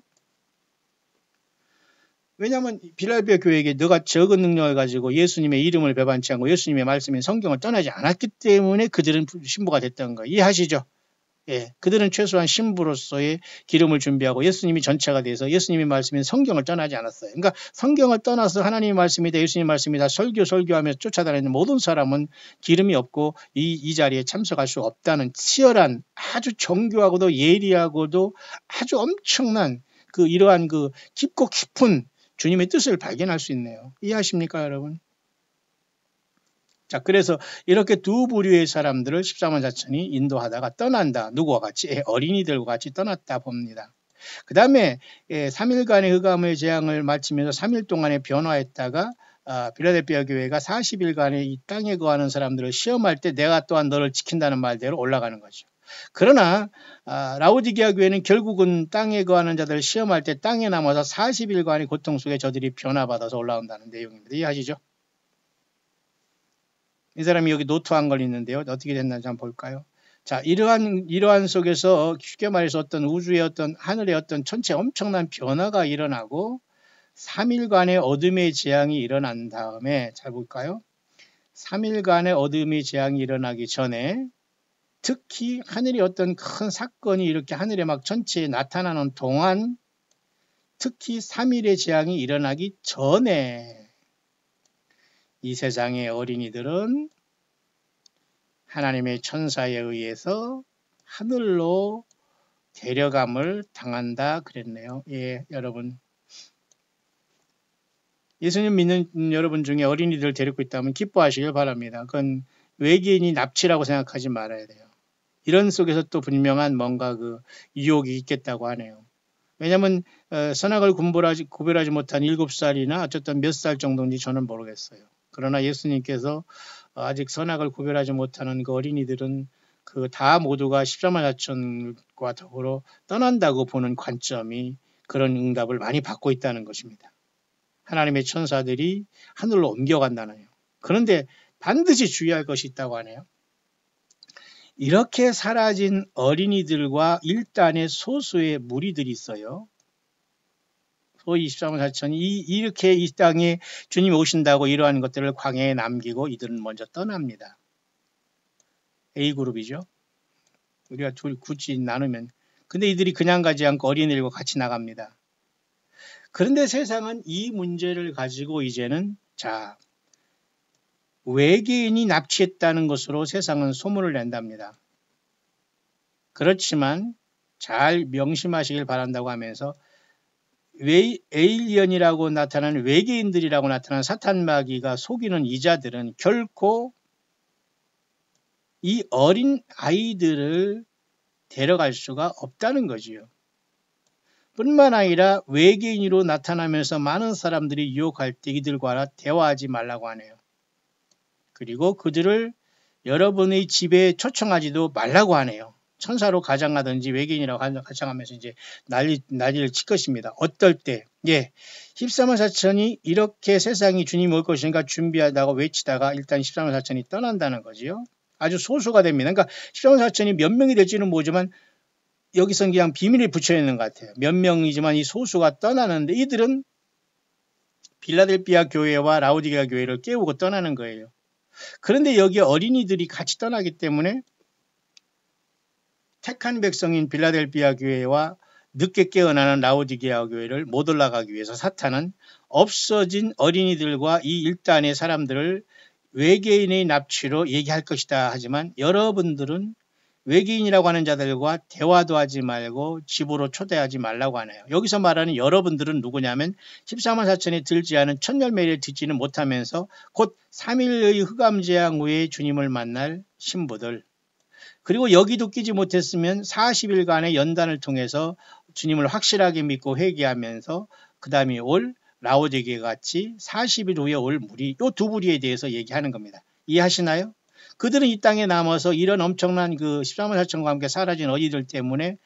왜냐하면 빌라델피아 교회에게 너가 적은 능력을 가지고 예수님의 이름을 배반치 않고 예수님의 말씀인 성경을 떠나지 않았기 때문에 그들은 신부가 됐던 거예요. 이해하시죠? 예, 그들은 최소한 신부로서의 기름을 준비하고 예수님이 전체가 돼서 예수님의 말씀인 성경을 떠나지 않았어요. 그러니까 성경을 떠나서 하나님의 말씀이다, 예수님의 말씀이다, 설교하면서 쫓아다니는 모든 사람은 기름이 없고 이 자리에 참석할 수 없다는 치열한 아주 정교하고도 예리하고도 아주 엄청난 이러한 깊고 깊은 주님의 뜻을 발견할 수 있네요. 이해하십니까, 여러분? 자, 그래서 이렇게 두 부류의 사람들을 13만 4천이 인도하다가 떠난다. 누구와 같이? 어린이들과 같이 떠났다 봅니다. 그 다음에 3일간의 흑암의 재앙을 마치면서 3일 동안에 변화했다가 빌라델피아 교회가 40일간의 이 땅에 거하는 사람들을 시험할 때 내가 또한 너를 지킨다는 말대로 올라가는 거죠. 그러나 라오디게아 교회는 결국은 땅에 거하는 자들을 시험할 때 땅에 남아서 40일간의 고통 속에 저들이 변화받아서 올라온다는 내용입니다. 이해하시죠? 이 사람이 여기 노트한 걸 있는데요. 어떻게 됐는지 한번 볼까요? 자, 이러한 속에서 쉽게 말해서 어떤 우주의 어떤 하늘의 어떤 전체 엄청난 변화가 일어나고 3일간의 어둠의 재앙이 일어난 다음에 잘 볼까요? 3일간의 어둠의 재앙이 일어나기 전에 특히 하늘의 어떤 큰 사건이 이렇게 하늘에 막 전체에 나타나는 동안 특히 3일의 재앙이 일어나기 전에 이 세상의 어린이들은 하나님의 천사에 의해서 하늘로 데려감을 당한다 그랬네요. 예, 여러분. 예수님 믿는 여러분 중에 어린이들 데리고 있다면 기뻐하시길 바랍니다. 그건 외계인이 납치라고 생각하지 말아야 돼요. 이런 속에서 또 분명한 뭔가 유혹이 있겠다고 하네요. 왜냐하면 선악을 구별하지 못한 7살이나 어쨌든 몇 살 정도인지 저는 모르겠어요. 그러나 예수님께서 아직 선악을 구별하지 못하는 그 어린이들은 다 모두가 13만 4천과 더불어 떠난다고 보는 관점이 그런 응답을 많이 받고 있다는 것입니다. 하나님의 천사들이 하늘로 옮겨간다는 거예요. 그런데 반드시 주의할 것이 있다고 하네요. 이렇게 사라진 어린이들과 일단의 소수의 무리들이 있어요. 소위 13만 4천이 이렇게 이 땅에 주님이 오신다고 이러한 것들을 광야에 남기고 이들은 먼저 떠납니다. A그룹이죠. 우리가 굳이 나누면. 근데 이들이 그냥 가지 않고 어린이들과 같이 나갑니다. 그런데 세상은 이 문제를 가지고 이제는 외계인이 납치했다는 것으로 세상은 소문을 낸답니다. 그렇지만 잘 명심하시길 바란다고 하면서 에일리언이라고 나타나는 외계인들이라고 나타나는 사탄마귀가 속이는 이자들은 결코 이 어린 아이들을 데려갈 수가 없다는 거지요. 뿐만 아니라 외계인으로 나타나면서 많은 사람들이 유혹할 때 이들과 대화하지 말라고 하네요. 그리고 그들을 여러분의 집에 초청하지도 말라고 하네요. 천사로 가장하든지 외계인이라고 가장하면서 이제 난리를 칠 것입니다. 어떨 때? 14만 4천이 이렇게 세상이 주님이 올 것이니까 준비하다가 외치다가 일단 14만 4천이 떠난다는 거지요. 아주 소수가 됩니다. 그러니까 14만 4천이 몇 명이 될지는 모르지만 여기서는 그냥 비밀을 붙여 있는 것 같아요. 몇 명이지만 이 소수가 떠나는데 이들은 빌라델피아 교회와 라오디게아 교회를 깨우고 떠나는 거예요. 그런데 여기 어린이들이 같이 떠나기 때문에 택한 백성인 빌라델피아 교회와 늦게 깨어나는 라오디게아 교회를 못 올라가기 위해서 사탄은 없어진 어린이들과 이 일단의 사람들을 외계인의 납치로 얘기할 것이다 하지만 여러분들은 외계인이라고 하는 자들과 대화도 하지 말고 집으로 초대하지 말라고 하네요. 여기서 말하는 여러분들은 누구냐면 14만 4천에 들지 않은 첫 열매를 듣지는 못하면서 곧 3일의 흑암 재앙 후에 주님을 만날 신부들, 그리고 여기도 끼지 못했으면 40일간의 연단을 통해서 주님을 확실하게 믿고 회개하면서 그 다음에 올 라오디게 같이 40일 후에 올 무리, 이 두 무리에 대해서 얘기하는 겁니다. 이해하시나요? 그들은 이 땅에 남아서 이런 엄청난 그 14만 4천과 함께 사라진 어디들 때문에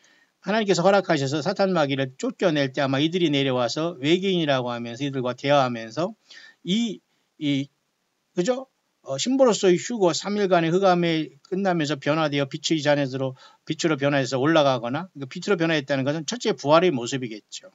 하나님께서 허락하셔서 사탄 마귀를 쫓겨낼 때 아마 이들이 내려와서 외계인이라고 하면서 이들과 대화하면서 그죠? 신부로서의 휴거 3일간의 흑암에 끝나면서 변화되어 빛의 잔에서 빛으로 변화해서 올라가거나 빛으로 변화했다는 것은 첫째 부활의 모습이겠죠.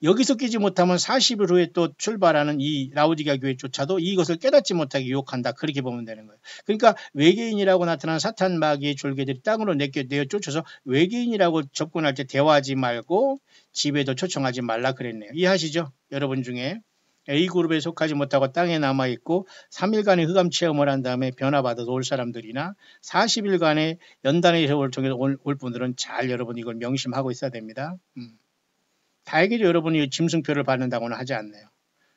여기서 끼지 못하면 40일 후에 또 출발하는 이 라오디게아 교회조차도 이것을 깨닫지 못하게 유혹한다. 그렇게 보면 되는 거예요. 그러니까 외계인이라고 나타난 사탄 마귀의 졸개들이 땅으로 내어 쫓아서 외계인이라고 접근할 때 대화하지 말고 집에도 초청하지 말라 그랬네요. 이해하시죠? 여러분 중에 A그룹에 속하지 못하고 땅에 남아있고 3일간의 흑암 체험을 한 다음에 변화받아서 올 사람들이나 40일간의 연단의 세월을 통해서 올 분들은 잘 여러분 이걸 명심하고 있어야 됩니다. 다행히도 여러분이 짐승표를 받는다고는 하지 않네요.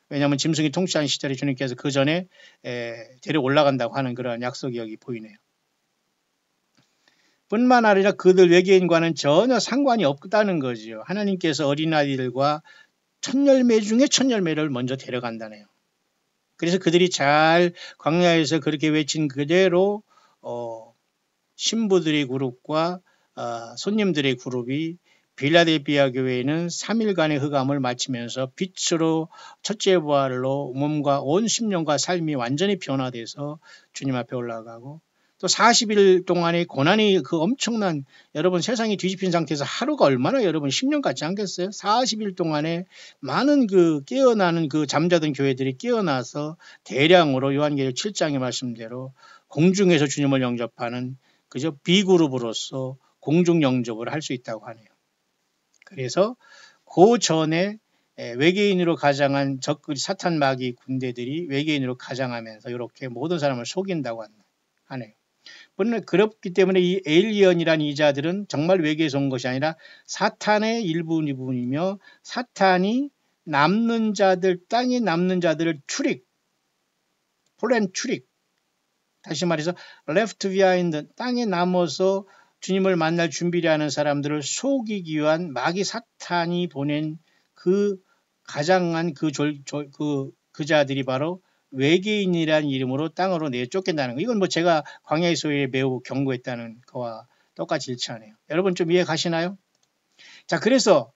왜냐하면 짐승이 통치한 시절에 주님께서 그 전에 데려 올라간다고 하는 그런 약속이 여기 보이네요. 뿐만 아니라 그들 외계인과는 전혀 상관이 없다는 거죠. 하나님께서 어린아이들과 첫열매 중에 첫열매를 먼저 데려간다네요. 그래서 그들이 잘 광야에서 그렇게 외친 그대로 신부들의 그룹과 손님들의 그룹이 빌라델피아 교회에는 3일간의 흑암을 마치면서 빛으로 첫째 부활로 몸과 온 심령과 삶이 완전히 변화돼서 주님 앞에 올라가고 또 40일 동안의 고난이 그 엄청난 여러분 세상이 뒤집힌 상태에서 하루가 얼마나 여러분 10년 같지 않겠어요? 40일 동안에 많은 그 깨어나는 그 잠자던 교회들이 깨어나서 대량으로 요한계시록 7장의 말씀대로 공중에서 주님을 영접하는 그저 B그룹으로서 공중 영접을 할 수 있다고 하네요. 그래서 그 전에 외계인으로 가장한 사탄 마귀 군대들이 외계인으로 가장하면서 이렇게 모든 사람을 속인다고 하네요. 물론 그렇기 때문에 이 에일리언이라는 이자들은 정말 외계에서 온 것이 아니라 사탄의 일부이며 사탄이 남는 자들, 땅에 남는 자들을 플랜 출익, 다시 말해서 left behind, 땅에 남아서 주님을 만날 준비를 하는 사람들을 속이기 위한 마귀 사탄이 보낸 그 가장한 그 자들이 바로 외계인이라는 이름으로 땅으로 내어 쫓긴다는 거. 이건 뭐 제가 광야의 소리에 매우 경고했다는 거와 똑같이 일치하네요. 여러분 좀 이해 가시나요? 자, 그래서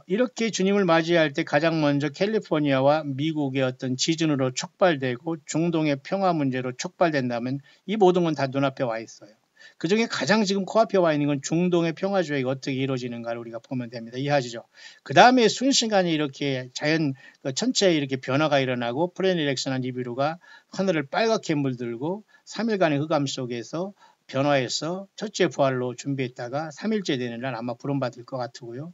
이렇게 주님을 맞이할 때 가장 먼저 캘리포니아와 미국의 어떤 지진으로 촉발되고 중동의 평화 문제로 촉발된다면 이 모든 건 다 눈앞에 와 있어요. 그 중에 가장 지금 코앞에 와 있는 건 중동의 평화 조약이 어떻게 이루어지는가를 우리가 보면 됩니다. 이해하시죠? 그 다음에 순식간에 이렇게 자연 전체에 이렇게 변화가 일어나고 프레니렉스나 니비루가 하늘을 빨갛게 물들고 3일간의 흑암 속에서 변화해서 첫째 부활로 준비했다가 3일째 되는 날 아마 부름받을 것 같고요.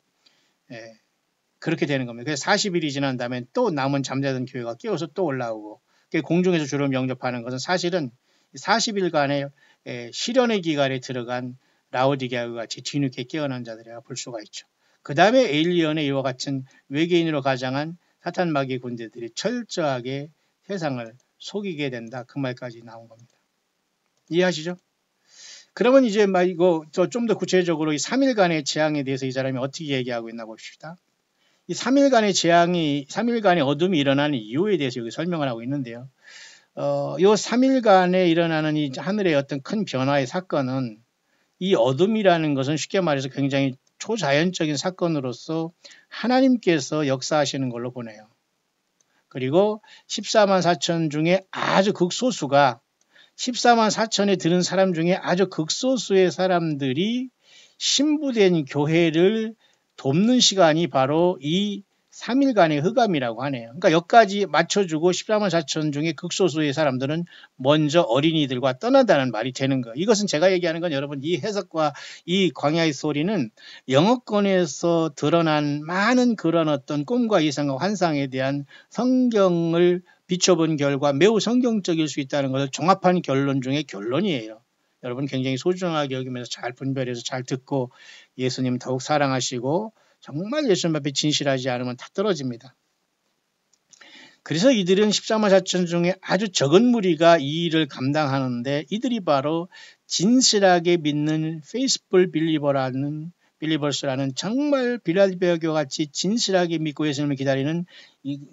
그렇게 되는 겁니다. 그래서 40일이 지난 다음에 또 남은 잠자던 교회가 깨어서 또 올라오고 공중에서 주로 영접하는 것은 사실은 40일간의 실현의 기간에 들어간 라오디게아와 같이 뒤늦게 깨어난 자들이라 볼 수가 있죠. 그 다음에 에일리언의 이와 같은 외계인으로 가장한 사탄 마귀 군대들이 철저하게 세상을 속이게 된다. 그 말까지 나온 겁니다. 이해하시죠? 그러면 이제 이거 좀 더 구체적으로 이 3일간의 재앙에 대해서 이 사람이 어떻게 얘기하고 있나 봅시다. 이 3일간의 어둠이 일어나는 이유에 대해서 여기 설명을 하고 있는데요. 요 3일간에 일어나는 이 하늘의 어떤 큰 변화의 사건은 이 어둠이라는 것은 쉽게 말해서 굉장히 초자연적인 사건으로서 하나님께서 역사하시는 걸로 보네요. 그리고 14만 4천 중에 아주 극소수가 14만 4천에 드는 사람 중에 아주 극소수의 사람들이 신부된 교회를 돕는 시간이 바로 이 3일간의 흑암이라고 하네요. 그러니까 여기까지 맞춰주고 14만 4천 중에 극소수의 사람들은 먼저 어린이들과 떠난다는 말이 되는 거예요. 이것은 제가 얘기하는 건 여러분 이 해석과 이 광야의 소리는 영어권에서 드러난 많은 그런 어떤 꿈과 이상과 환상에 대한 성경을 비춰본 결과 매우 성경적일 수 있다는 것을 종합한 결론 중에 결론이에요. 여러분 굉장히 소중하게 여기면서 잘 분별해서 잘 듣고 예수님 더욱 사랑하시고 정말 예수님 앞에 진실하지 않으면 다 떨어집니다. 그래서 이들은 14만 4천 중에 아주 적은 무리가 이 일을 감당하는데 이들이 바로 진실하게 믿는 페이스풀 빌리버스라는 정말 빌라델피아 교회 같이 진실하게 믿고 예수님을 기다리는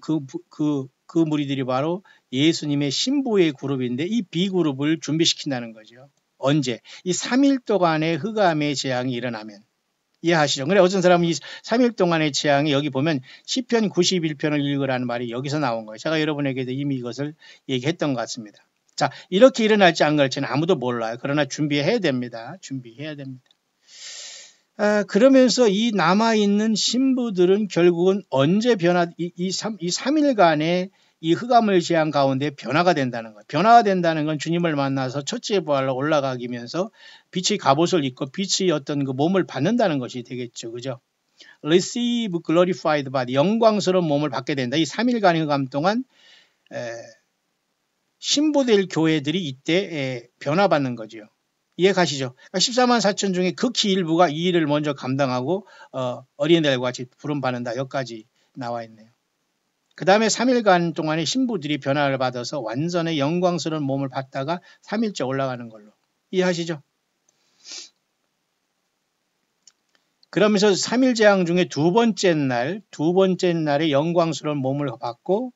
그 무리들이 바로 예수님의 신부의 그룹인데 이 B그룹을 준비시킨다는 거죠. 언제? 이 3일 동안의 흑암의 재앙이 일어나면. 이해하시죠? 그래 어떤 사람은 이 3일 동안의 재앙이 여기 보면 시편 91편을 읽으라는 말이 여기서 나온 거예요. 제가 여러분에게도 이미 이것을 얘기했던 것 같습니다. 자, 이렇게 일어날지 안 그럴지는 아무도 몰라요. 그러나 준비해야 됩니다. 준비해야 됩니다. 그러면서 이 남아있는 신부들은 결국은 언제 이 3일간의 이 흑암의 재앙 가운데 변화가 된다는 거예요. 변화가 된다는 건 주님을 만나서 첫째 부활로 올라가기면서 빛의 갑옷을 입고 빛의 어떤 그 몸을 받는다는 것이 되겠죠. 그죠? Receive glorified body, 영광스러운 몸을 받게 된다. 이 3일간의 흑암 동안 신부될 교회들이 이때 변화받는 거죠. 이해 가시죠? 14만 4천 중에 극히 일부가 이 일을 먼저 감당하고 어린애들과 같이 부름받는다. 여기까지 나와 있네요. 그 다음에 3일간 동안에 신부들이 변화를 받아서 완전히 영광스러운 몸을 받다가 3일째 올라가는 걸로. 이해하시죠? 그러면서 3일 재앙 중에 두 번째 날에 영광스러운 몸을 받고,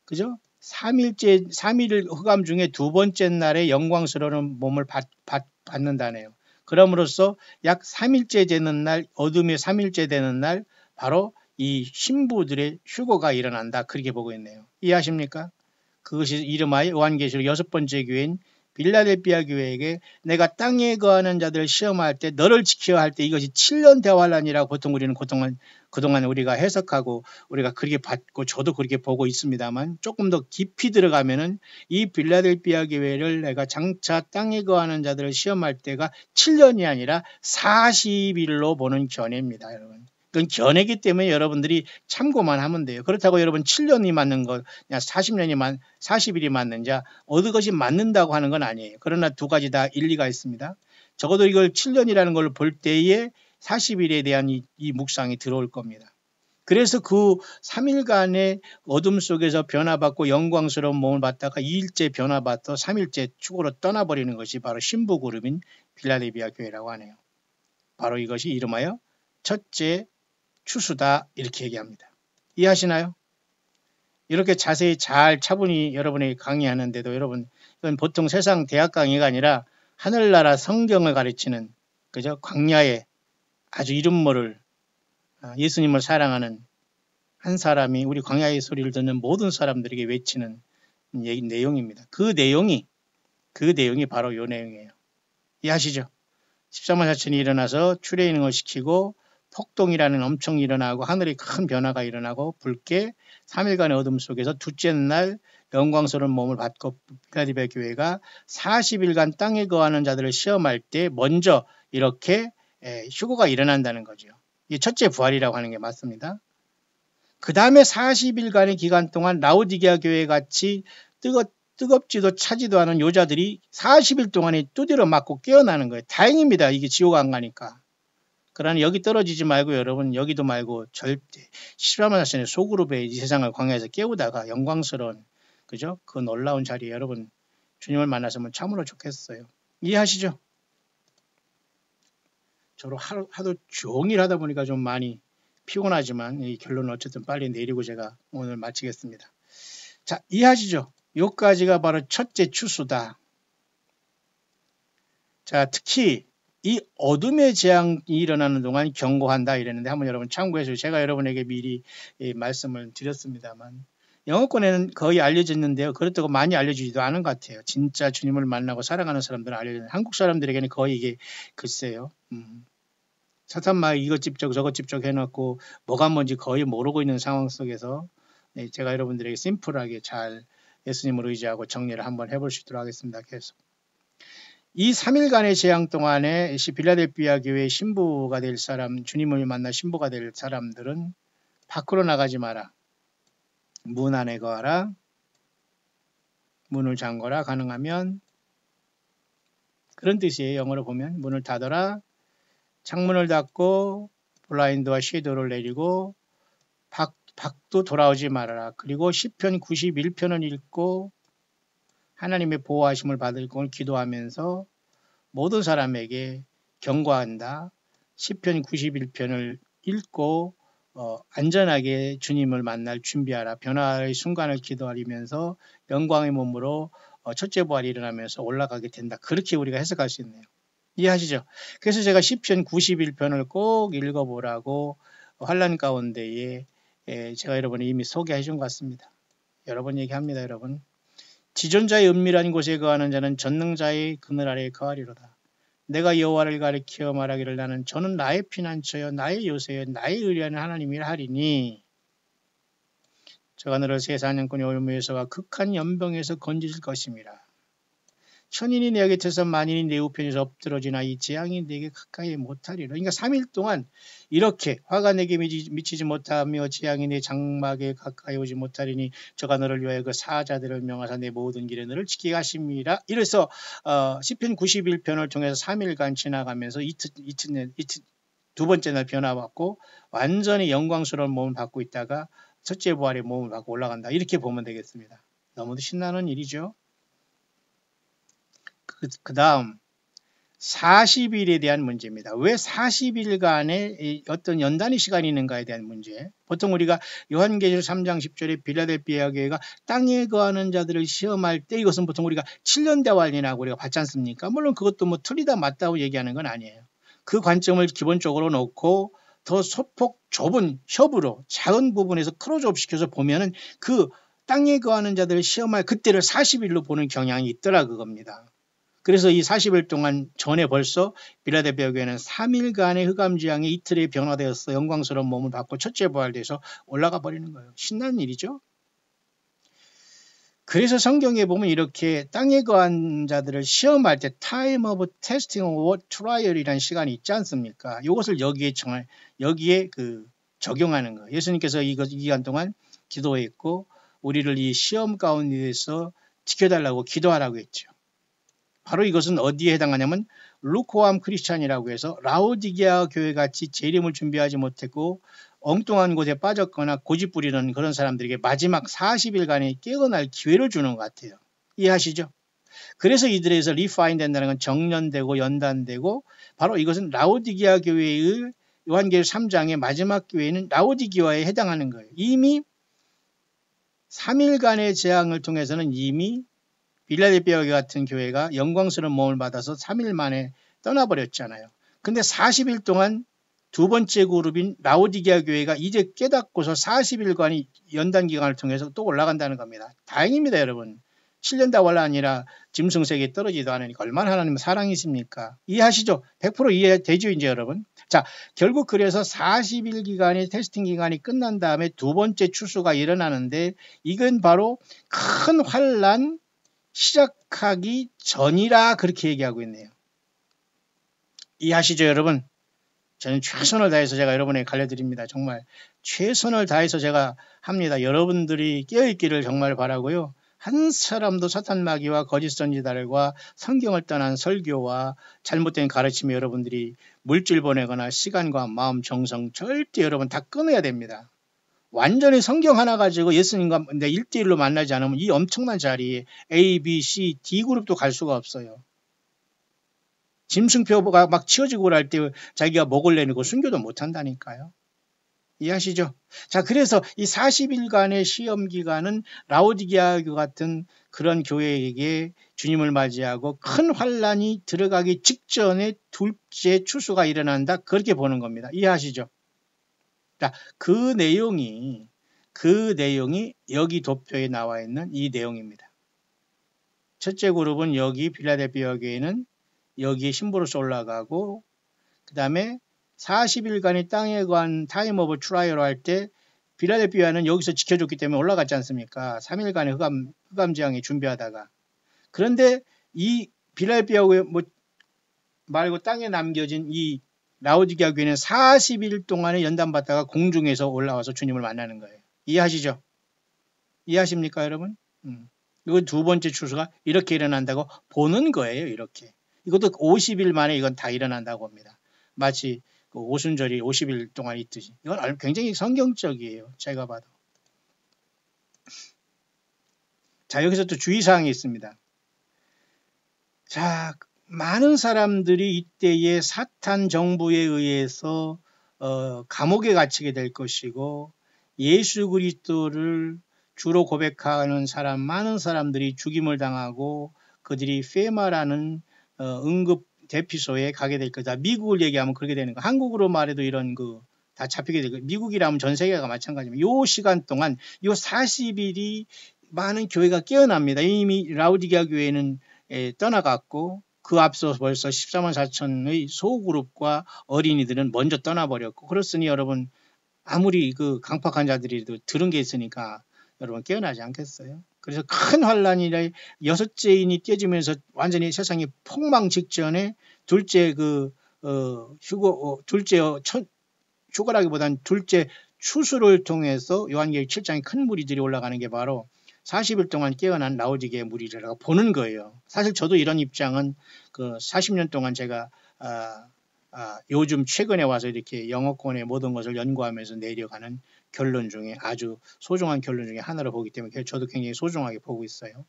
그죠? 3일 흑암 중에 두 번째 날에 영광스러운 몸을 받는다네요. 그럼으로써 약 3일째 되는 날, 어둠의 3일째 되는 날, 바로 이 신부들의 휴거가 일어난다. 그렇게 보고 있네요. 이해하십니까? 그것이 이름하여 요한계시록 6번째 교회인 빌라델피아 교회에게 내가 땅에 거하는 자들을 시험할 때 너를 지켜야 할 때 이것이 7년 대환란이라고 보통 우리는 그동안 우리가 해석하고 우리가 그렇게 받고 저도 그렇게 보고 있습니다만 조금 더 깊이 들어가면은 이 빌라델피아 교회를 내가 장차 땅에 거하는 자들을 시험할 때가 7년이 아니라 40일로 보는 견해입니다, 여러분. 그건 견해이기 때문에 여러분들이 참고만 하면 돼요. 그렇다고 여러분 7년이 맞는 것, 40일이 맞는 자, 어느 것이 맞는다고 하는 건 아니에요. 그러나 두 가지 다 일리가 있습니다. 적어도 이걸 7년이라는 걸 볼 때에 40일에 대한 이 묵상이 들어올 겁니다. 그래서 그 3일간의 어둠 속에서 변화받고 영광스러운 몸을 받다가 2일째 변화받고 3일째 축으로 떠나버리는 것이 바로 신부 그룹인 빌라델피아 교회라고 하네요. 바로 이것이 이름하여 첫째 추수다 이렇게 얘기합니다. 이해하시나요? 이렇게 자세히 잘 차분히 여러분이 강의하는데도 여러분 이건 보통 세상 대학 강의가 아니라 하늘나라 성경을 가르치는 그죠? 광야에 아주 이름 모를 예수님을 사랑하는 한 사람이 우리 광야의 소리를 듣는 모든 사람들에게 외치는 내용입니다. 그 내용이 바로 이 내용이에요. 이해하시죠? 14만 4천이 일어나서 출애굽을 시키고 폭동이라는 엄청 일어나고 하늘에 큰 변화가 일어나고 붉게 3일간의 어둠 속에서 둘째 날 영광스러운 몸을 받고 빌라델피아 교회가 40일간 땅에 거하는 자들을 시험할 때 먼저 이렇게 휴거가 일어난다는 거죠. 이게 첫째 부활이라고 하는 게 맞습니다. 그 다음에 40일간의 기간 동안 라오디게아 교회 같이 뜨겁지도 차지도 않은 여자들이 40일 동안에 두드려 맞고 깨어나는 거예요. 다행입니다. 이게 지옥 안 가니까. 그러나 여기 떨어지지 말고 여러분 여기도 말고 절대 14만 4천의 소그룹에 이 세상을 광야에서 깨우다가 영광스러운 그죠? 그 놀라운 자리에 여러분 주님을 만났으면 참으로 좋겠어요. 이해하시죠? 저로 하도 종일 하다 보니까 좀 많이 피곤하지만 이 결론은 어쨌든 빨리 내리고 제가 오늘 마치겠습니다. 자, 이해하시죠? 요까지가 바로 첫째 추수다. 자, 특히 이 어둠의 재앙이 일어나는 동안 경고한다 이랬는데 한번 여러분 참고해서 제가 여러분에게 미리 말씀을 드렸습니다만 영어권에는 거의 알려졌는데요. 그렇다고 많이 알려주지도 않은 것 같아요. 진짜 주님을 만나고 사랑하는 사람들은 알려졌는데 한국 사람들에게는 거의 이게 글쎄요. 사탄 막 이것 집적 저것 집적 해놓고 뭐가 뭔지 거의 모르고 있는 상황 속에서 제가 여러분들에게 심플하게 잘 예수님을 의지하고 정리를 한번 해볼 수 있도록 하겠습니다. 계속. 이 3일간의 재앙 동안에 빌라델피아 교회의 신부가 될 사람, 주님을 만나 신부가 될 사람들은 밖으로 나가지 마라. 문 안에 거하라. 문을 잠궈라. 가능하면 그런 뜻이에요. 영어로 보면 문을 닫아라. 창문을 닫고 블라인드와 섀도우를 내리고 밖도 돌아오지 말아라. 그리고 시편 91편을 읽고 하나님의 보호하심을 받을 걸 기도하면서 모든 사람에게 경고한다. 시편 91편을 읽고 안전하게 주님을 만날 준비하라. 변화의 순간을 기도하면서 영광의 몸으로 첫째 부활이 일어나면서 올라가게 된다. 그렇게 우리가 해석할 수 있네요. 이해하시죠? 그래서 제가 시편 91편을 꼭 읽어보라고 환난 가운데에 제가 여러분이 이미 소개해 준 것 같습니다. 여러분 얘기합니다. 여러분. 지존자의 은밀한 곳에 거하는 자는 전능자의 그늘 아래에 거하리로다. 내가 여호와를 가리켜 말하기를 나는 저는 나의 피난처여 나의 요새여 나의 의리하는 하나님이라 하리니 저가 너를 세사냥꾼의 올무에서와 극한 연병에서 건지실 것임이라. 천인이 내 곁에서 만인이 내 우편에서 엎드러지나 이 재앙이 내게 가까이 못하리라. 그러니까 3일 동안 이렇게 화가 내게 미치지 못하며 재앙이 내 장막에 가까이 오지 못하리니 저가 너를 위하여 그 사자들을 명하사 내 모든 길에 너를 지키게 하심이라. 이래서 시편 91편을 통해서 3일간 지나가면서 이틀 두 번째 날 변화받고 완전히 영광스러운 몸을 받고 있다가 첫째 부활의 몸을 받고 올라간다. 이렇게 보면 되겠습니다. 너무도 신나는 일이죠. 그 다음 40일에 대한 문제입니다. 왜 40일간의 어떤 연단의 시간이 있는가에 대한 문제. 보통 우리가 요한계시록 3장 10절에 빌라델피아 교회가 땅에 거하는 자들을 시험할 때 이것은 보통 우리가 7년 대환이라고 우리가 받지 않습니까? 물론 그것도 뭐 틀리다 맞다고 얘기하는 건 아니에요. 그 관점을 기본적으로 놓고 더 소폭 좁은 협으로 작은 부분에서 크로즈업 시켜서 보면은 그 땅에 거하는 자들을 시험할 그때를 40일로 보는 경향이 있더라 그겁니다. 그래서 이 40일 동안 전에 벌써 빌라델피아 교회는 3일간의 흑암지향이 이틀에 변화되어서 영광스러운 몸을 받고 첫째 부활돼서 올라가 버리는 거예요. 신나는 일이죠. 그래서 성경에 보면 이렇게 땅에 거한 자들을 시험할 때 time of testing or trial이라는 시간이 있지 않습니까? 이것을 여기에 적용하는 거예요. 예수님께서 이 기간 동안 기도했고 우리를 이 시험 가운데서 지켜달라고 기도하라고 했죠. 바로 이것은 어디에 해당하냐면 루코암 크리스찬이라고 해서 라오디게아 교회같이 재림을 준비하지 못했고 엉뚱한 곳에 빠졌거나 고집부리는 그런 사람들에게 마지막 40일간의 깨어날 기회를 주는 것 같아요. 이해하시죠? 그래서 이들에서 리파인 된다는 건 정년되고 연단되고 바로 이것은 라오디게아 교회의 요한계시록 3장의 마지막 교회는 라오디게아에 해당하는 거예요. 이미 3일간의 재앙을 통해서는 이미 빌라델피아 같은 교회가 영광스러운 몸을 받아서 3일 만에 떠나버렸잖아요. 근데 40일 동안 두 번째 그룹인 라오디게아 교회가 이제 깨닫고서 40일간의 연단 기간을 통해서 또 올라간다는 겁니다. 다행입니다, 여러분. 7년 다월라 아니라 짐승세계에 떨어지도 않으니까 얼마나 하나님 사랑이십니까? 이해하시죠? 100% 이해되죠, 이제 여러분? 자, 결국 그래서 40일 기간의 테스팅 기간이 끝난 다음에 두 번째 추수가 일어나는데 이건 바로 큰 환난 시작하기 전이라 그렇게 얘기하고 있네요. 이해하시죠, 여러분? 저는 최선을 다해서 제가 여러분에게 알려드립니다. 정말 최선을 다해서 제가 합니다. 여러분들이 깨어있기를 정말 바라고요. 한 사람도 사탄 마귀와 거짓 선지자들과 성경을 떠난 설교와 잘못된 가르침에 여러분들이 물질 보내거나 시간과 마음, 정성 절대 여러분 다 끊어야 됩니다. 완전히 성경 하나 가지고 예수님과 1대1로 만나지 않으면 이 엄청난 자리에 A, B, C, D 그룹도 갈 수가 없어요. 짐승표가 막 치워지고 그럴 때 자기가 목을 내밀고 순교도 못한다니까요. 이해하시죠? 자, 그래서 이 40일간의 시험 기간은 라오디게아 같은 그런 교회에게 주님을 맞이하고 큰 환란이 들어가기 직전에 둘째 추수가 일어난다. 그렇게 보는 겁니다. 이해하시죠? 자, 그 내용이 여기 도표에 나와 있는 이 내용입니다. 첫째 그룹은 여기 빌라델피아 교회는 여기에 심부로서 올라가고 그 다음에 40일간의 땅에 관한 타임 오브 트라이얼 할 때 빌라델피아는 여기서 지켜줬기 때문에 올라갔지 않습니까? 3일간의 흑암지향에 준비하다가. 그런데 이 빌라델피아 말고 땅에 남겨진 이 라오디게아 교회는 40일 동안에 연단받다가 공중에서 올라와서 주님을 만나는 거예요. 이해하시죠? 이해하십니까, 여러분? 이거 두 번째 추수가 이렇게 일어난다고 보는 거예요, 이렇게. 이것도 50일 만에 이건 다 일어난다고 합니다. 마치 그 오순절이 50일 동안 있듯이. 이건 굉장히 성경적이에요. 제가 봐도. 자, 여기서 또 주의사항이 있습니다. 자, 많은 사람들이 이때에 사탄 정부에 의해서 감옥에 갇히게 될 것이고 예수 그리스도를 주로 고백하는 많은 사람들이 죽임을 당하고 그들이 페마라는 응급 대피소에 가게 될 거다. 미국을 얘기하면 그렇게 되는 거. 한국으로 말해도 이런 다 잡히게 되고 미국이라면 전 세계가 마찬가지입니다. 요 시간 동안 요 40일이 많은 교회가 깨어납니다. 이미 라우디게아 교회는 떠나갔고 그 앞서 벌써 14만 4천의 소그룹과 어린이들은 먼저 떠나버렸고 그렇으니 여러분 아무리 그 강팍한 자들이도 들은 게 있으니까 여러분 깨어나지 않겠어요? 그래서 큰 환란이라 여섯째인이 떼지면서 완전히 세상이 폭망 직전에 둘째 휴거라기보다는 둘째 추수를 통해서 요한계시록 7장에 큰 무리들이 올라가는 게 바로 40일 동안 깨어난 라우디게의 무리라고 보는 거예요. 사실 저도 이런 입장은 40년 동안 제가 요즘 최근에 와서 이렇게 영어권의 모든 것을 연구하면서 내려가는 결론 중에 아주 소중한 결론 중에 하나를 보기 때문에 저도 굉장히 소중하게 보고 있어요.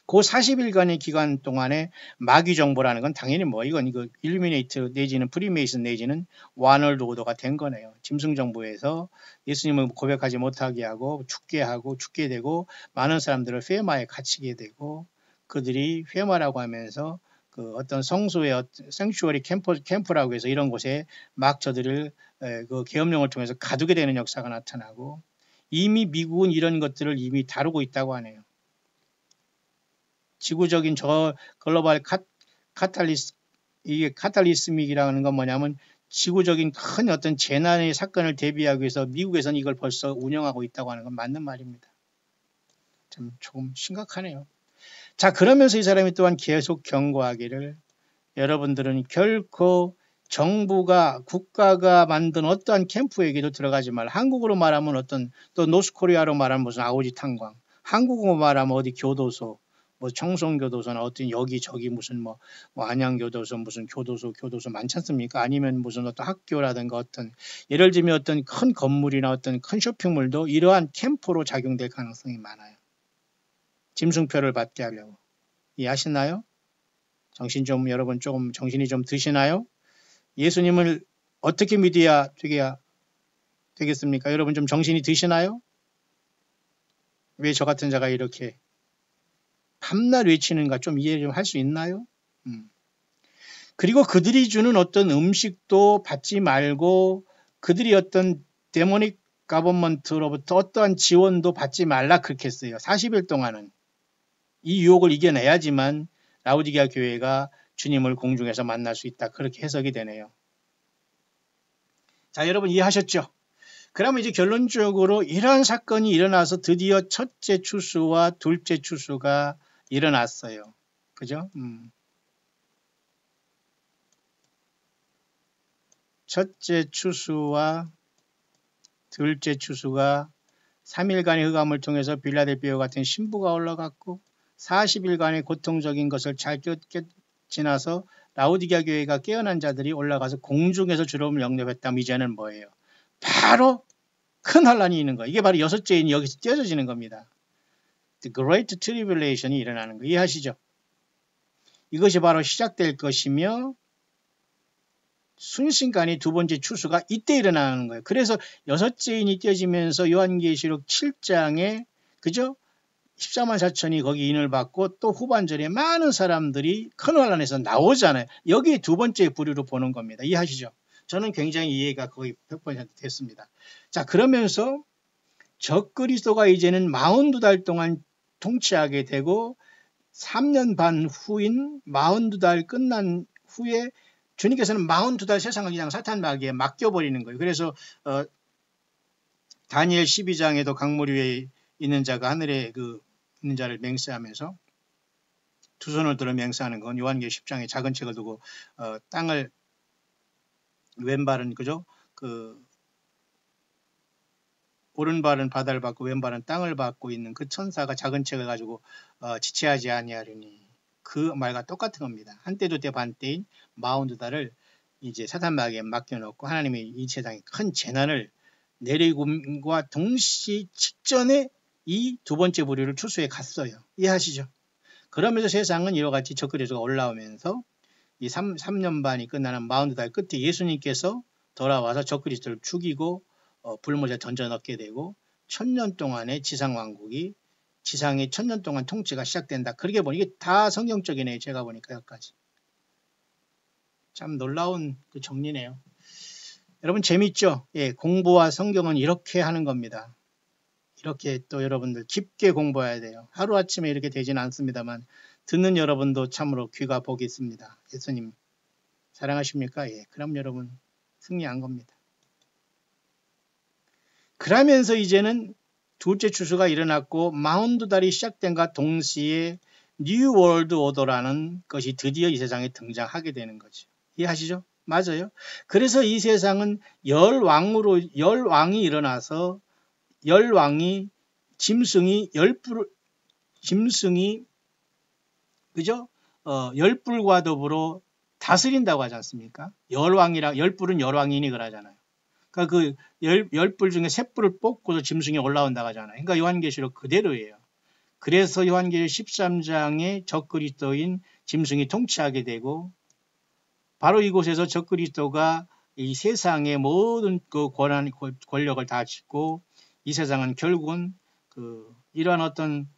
그 40일간의 기간 동안에 마귀 정보라는 건 당연히 이건 일루미네이트 내지는 프리메이슨 내지는 와널드 오더가 된 거네요. 짐승 정부에서 예수님을 고백하지 못하게 하고 죽게 되고 많은 사람들을 페마에 갇히게 되고 그들이 페마라고 하면서 어떤 성소의 생츄어리 캠프라고 해서 이런 곳에 막 저들을 계엄령을 통해서 가두게 되는 역사가 나타나고 이미 미국은 이런 것들을 이미 다루고 있다고 하네요. 지구적인 글로벌 이게 카탈리스믹이라는 건 뭐냐면 지구적인 큰 어떤 재난의 사건을 대비하기 위해서 미국에서는 이걸 벌써 운영하고 있다고 하는 건 맞는 말입니다. 좀 조금 심각하네요. 자, 그러면서 이 사람이 또한 계속 경고하기를 여러분들은 결코 국가가 만든 어떠한 캠프에게도 들어가지 말라. 한국으로 말하면 또 노스코리아로 말하면 무슨 아오지 탄광, 한국어로 말하면 어디 교도소, 청송교도소나 어떤 여기저기 무슨 안양교도소 무슨 교도소 많지 않습니까? 아니면 무슨 어떤 학교라든가 예를 들면 어떤 큰 건물이나 어떤 큰 쇼핑몰도 이러한 캠프로 작용될 가능성이 많아요. 짐승표를 받게 하려고. 이해하시나요? 여러분 조금 정신이 좀 드시나요? 예수님을 어떻게 믿어야 되겠습니까? 여러분 좀 정신이 드시나요? 왜 저 같은 자가 이렇게 밤낮 외치는가 좀 이해 좀 할 수 있나요? 그리고 그들이 주는 어떤 음식도 받지 말고 그들이 어떤 데모닉 가버먼트로부터 어떠한 지원도 받지 말라 그렇게 했어요. 40일 동안은. 이 유혹을 이겨내야지만 라우디게아 교회가 주님을 공중에서 만날 수 있다. 그렇게 해석이 되네요. 자, 여러분 이해하셨죠? 그러면 이제 결론적으로 이러한 사건이 일어나서 드디어 첫째 추수와 둘째 추수가 일어났어요. 그죠? 첫째 추수와 둘째 추수가 3일간의 흑암을 통해서 빌라델비아 같은 신부가 올라갔고 40일간의 고통적인 것을 잘 지나서 라우디게아 교회가 깨어난 자들이 올라가서 공중에서 주름을 영접했다면 이제는 뭐예요? 바로 큰 환란이 있는 거예요. 이게 바로 여섯째 인이 여기서 떼어지는 겁니다. The Great Tribulation이 일어나는 거 이해하시죠? 이것이 바로 시작될 것이며 순식간에 두 번째 추수가 이때 일어나는 거예요. 그래서 여섯째 인이 떼어지면서 요한계시록 7장에 그죠? 14만 4천이 거기 인을 받고 또 후반절에 많은 사람들이 큰 환란에서 나오잖아요. 여기 두 번째 부류로 보는 겁니다. 이해하시죠? 저는 굉장히 이해가 거의 100% 됐습니다. 자, 그러면서 적그리스도가 이제는 42달 동안 통치하게 되고 3년 반 후인 42달 끝난 후에 주님께서는 42달 세상을 그냥 사탄 마귀에 맡겨버리는 거예요. 그래서 다니엘 12장에도 강물 위에 있는 자가 하늘에 있는 자를 맹세하면서 두 손을 들어 맹세하는 건 요한계시록 10장에 작은 책을 두고 땅을 왼발은 그죠? 오른발은 바다를 받고 왼발은 땅을 받고 있는 그 천사가 작은 책을 가지고 지체하지 아니하리니 그 말과 똑같은 겁니다. 한때도 때 반때인 42달을 이제 사탄 마귀에 맡겨놓고 하나님이 이 세상에 큰 재난을 내리고과 동시 직전에 이 두 번째 부류를 추수해 갔어요. 이해하시죠? 그러면서 세상은 이와 같이 적그리스도가 올라오면서 이 3년 반이 끝나는 40달 끝에 예수님께서 돌아와서 적그리스도를 죽이고 불못에 던져 넣게 되고 1000년 동안의 지상왕국이 지상의 1000년 동안 통치가 시작된다. 그렇게 보니 이게 다 성경적이네요. 제가 보니까 여기까지. 참 놀라운 그 정리네요. 여러분 재밌죠? 예, 공부와 성경은 이렇게 하는 겁니다. 이렇게 또 여러분들 깊게 공부해야 돼요. 하루아침에 이렇게 되지는 않습니다만 듣는 여러분도 참으로 귀가 복이 있습니다. 예수님 사랑하십니까? 예, 그럼 여러분 승리한 겁니다. 그러면서 이제는 둘째 추수가 일어났고 40달이 시작된과 동시에 뉴 월드 오더라는 것이 드디어 이 세상에 등장하게 되는 거죠. 이해하시죠? 맞아요. 그래서 이 세상은 열왕이 일어나서 열왕이 짐승이 그죠? 열불과 더불어 다스린다고 하지 않습니까? 열불은 열왕이니 그러잖아요. 그러니까 그 열불 중에 세 뿔을 뽑고서 짐승이 올라온다고 하잖아요. 그러니까 요한계시록 그대로예요. 그래서 요한계시록 13장에 적그리스도인 짐승이 통치하게 되고 바로 이곳에서 적그리스도가 이 세상의 모든 그 권력을 다 쥐고 이 세상은 결국은 이러한 어떤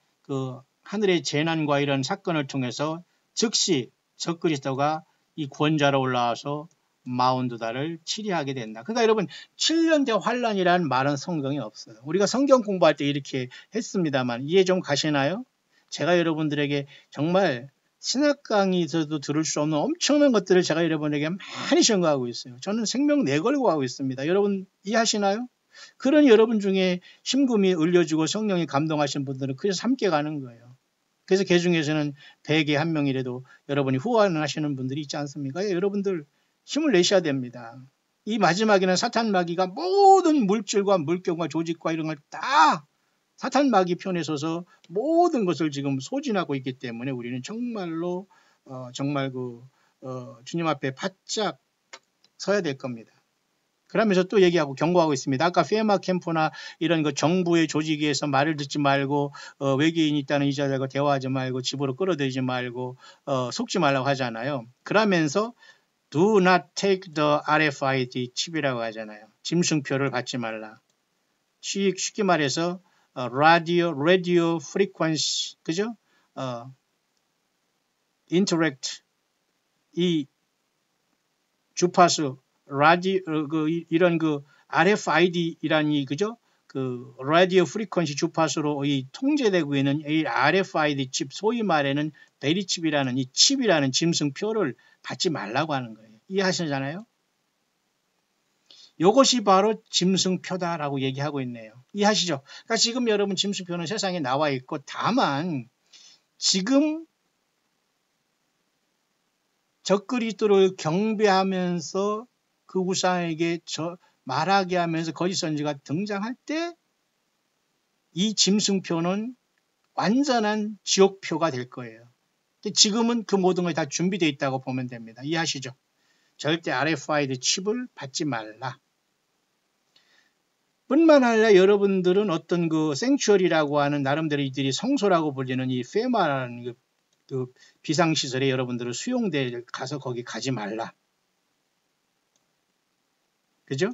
하늘의 재난과 이런 사건을 통해서 즉시 적그리스도가 이 구원자로 올라와서 42달을 치리하게 된다. 그러니까 여러분 7년대 환란이라는 말은 성경에 없어요. 우리가 성경 공부할 때 이렇게 했습니다만 이해 좀 가시나요? 제가 여러분들에게 정말 신학 강의에서도 들을 수 없는 엄청난 것들을 제가 여러분에게 많이 전가하고 있어요. 저는 생명 내걸고 하고 있습니다. 여러분 이해하시나요? 그러니 여러분 중에 심금이 울려지고 성령이 감동하신 분들은 그래서 함께 가는 거예요. 그래서 그 중에서는 100에 1명이라도 여러분이 후원하시는 분들이 있지 않습니까? 여러분들 힘을 내셔야 됩니다. 이 마지막에는 사탄 마귀가 모든 물질과 물경과 조직과 이런 걸 다 사탄 마귀 편에 서서 모든 것을 지금 소진하고 있기 때문에 우리는 정말로 정말 주님 앞에 바짝 서야 될 겁니다. 그러면서 또 얘기하고 경고하고 있습니다. 아까 페마 캠프나 이런 정부의 조직에서 말을 듣지 말고 외계인이 있다는 이자들과 대화하지 말고 집으로 끌어들이지 말고 속지 말라고 하잖아요. 그러면서 Do not take the RFID 칩이라고 하잖아요. 짐승표를 받지 말라. 쉽게 말해서 radio frequency, 그죠? interact 이 주파수 라디오 이런 RFID라는 그죠? 라디오 프리퀀시 주파수로 이 통제되고 있는 이 RFID 칩, 소위 말하는 베리칩이라는 이 칩이라는 짐승표를 받지 말라고 하는 거예요. 이해하시잖아요? 이것이 바로 짐승표다라고 얘기하고 있네요. 이해하시죠? 그러니까 지금 여러분 짐승표는 세상에 나와 있고 다만 지금 적그리스도를 경배하면서 그 우상에게 말하게 하면서 거짓 선지가 등장할 때 이 짐승표는 완전한 지옥표가 될 거예요. 지금은 그 모든 것이 다 준비되어 있다고 보면 됩니다. 이해하시죠? 절대 RFID 칩을 받지 말라. 뿐만 아니라 여러분들은 어떤 생츄어리라고 하는 나름대로 이들이 성소라고 불리는 이 페마라는 비상시설에 여러분들은 수용대 가서 거기 가지 말라. 그죠?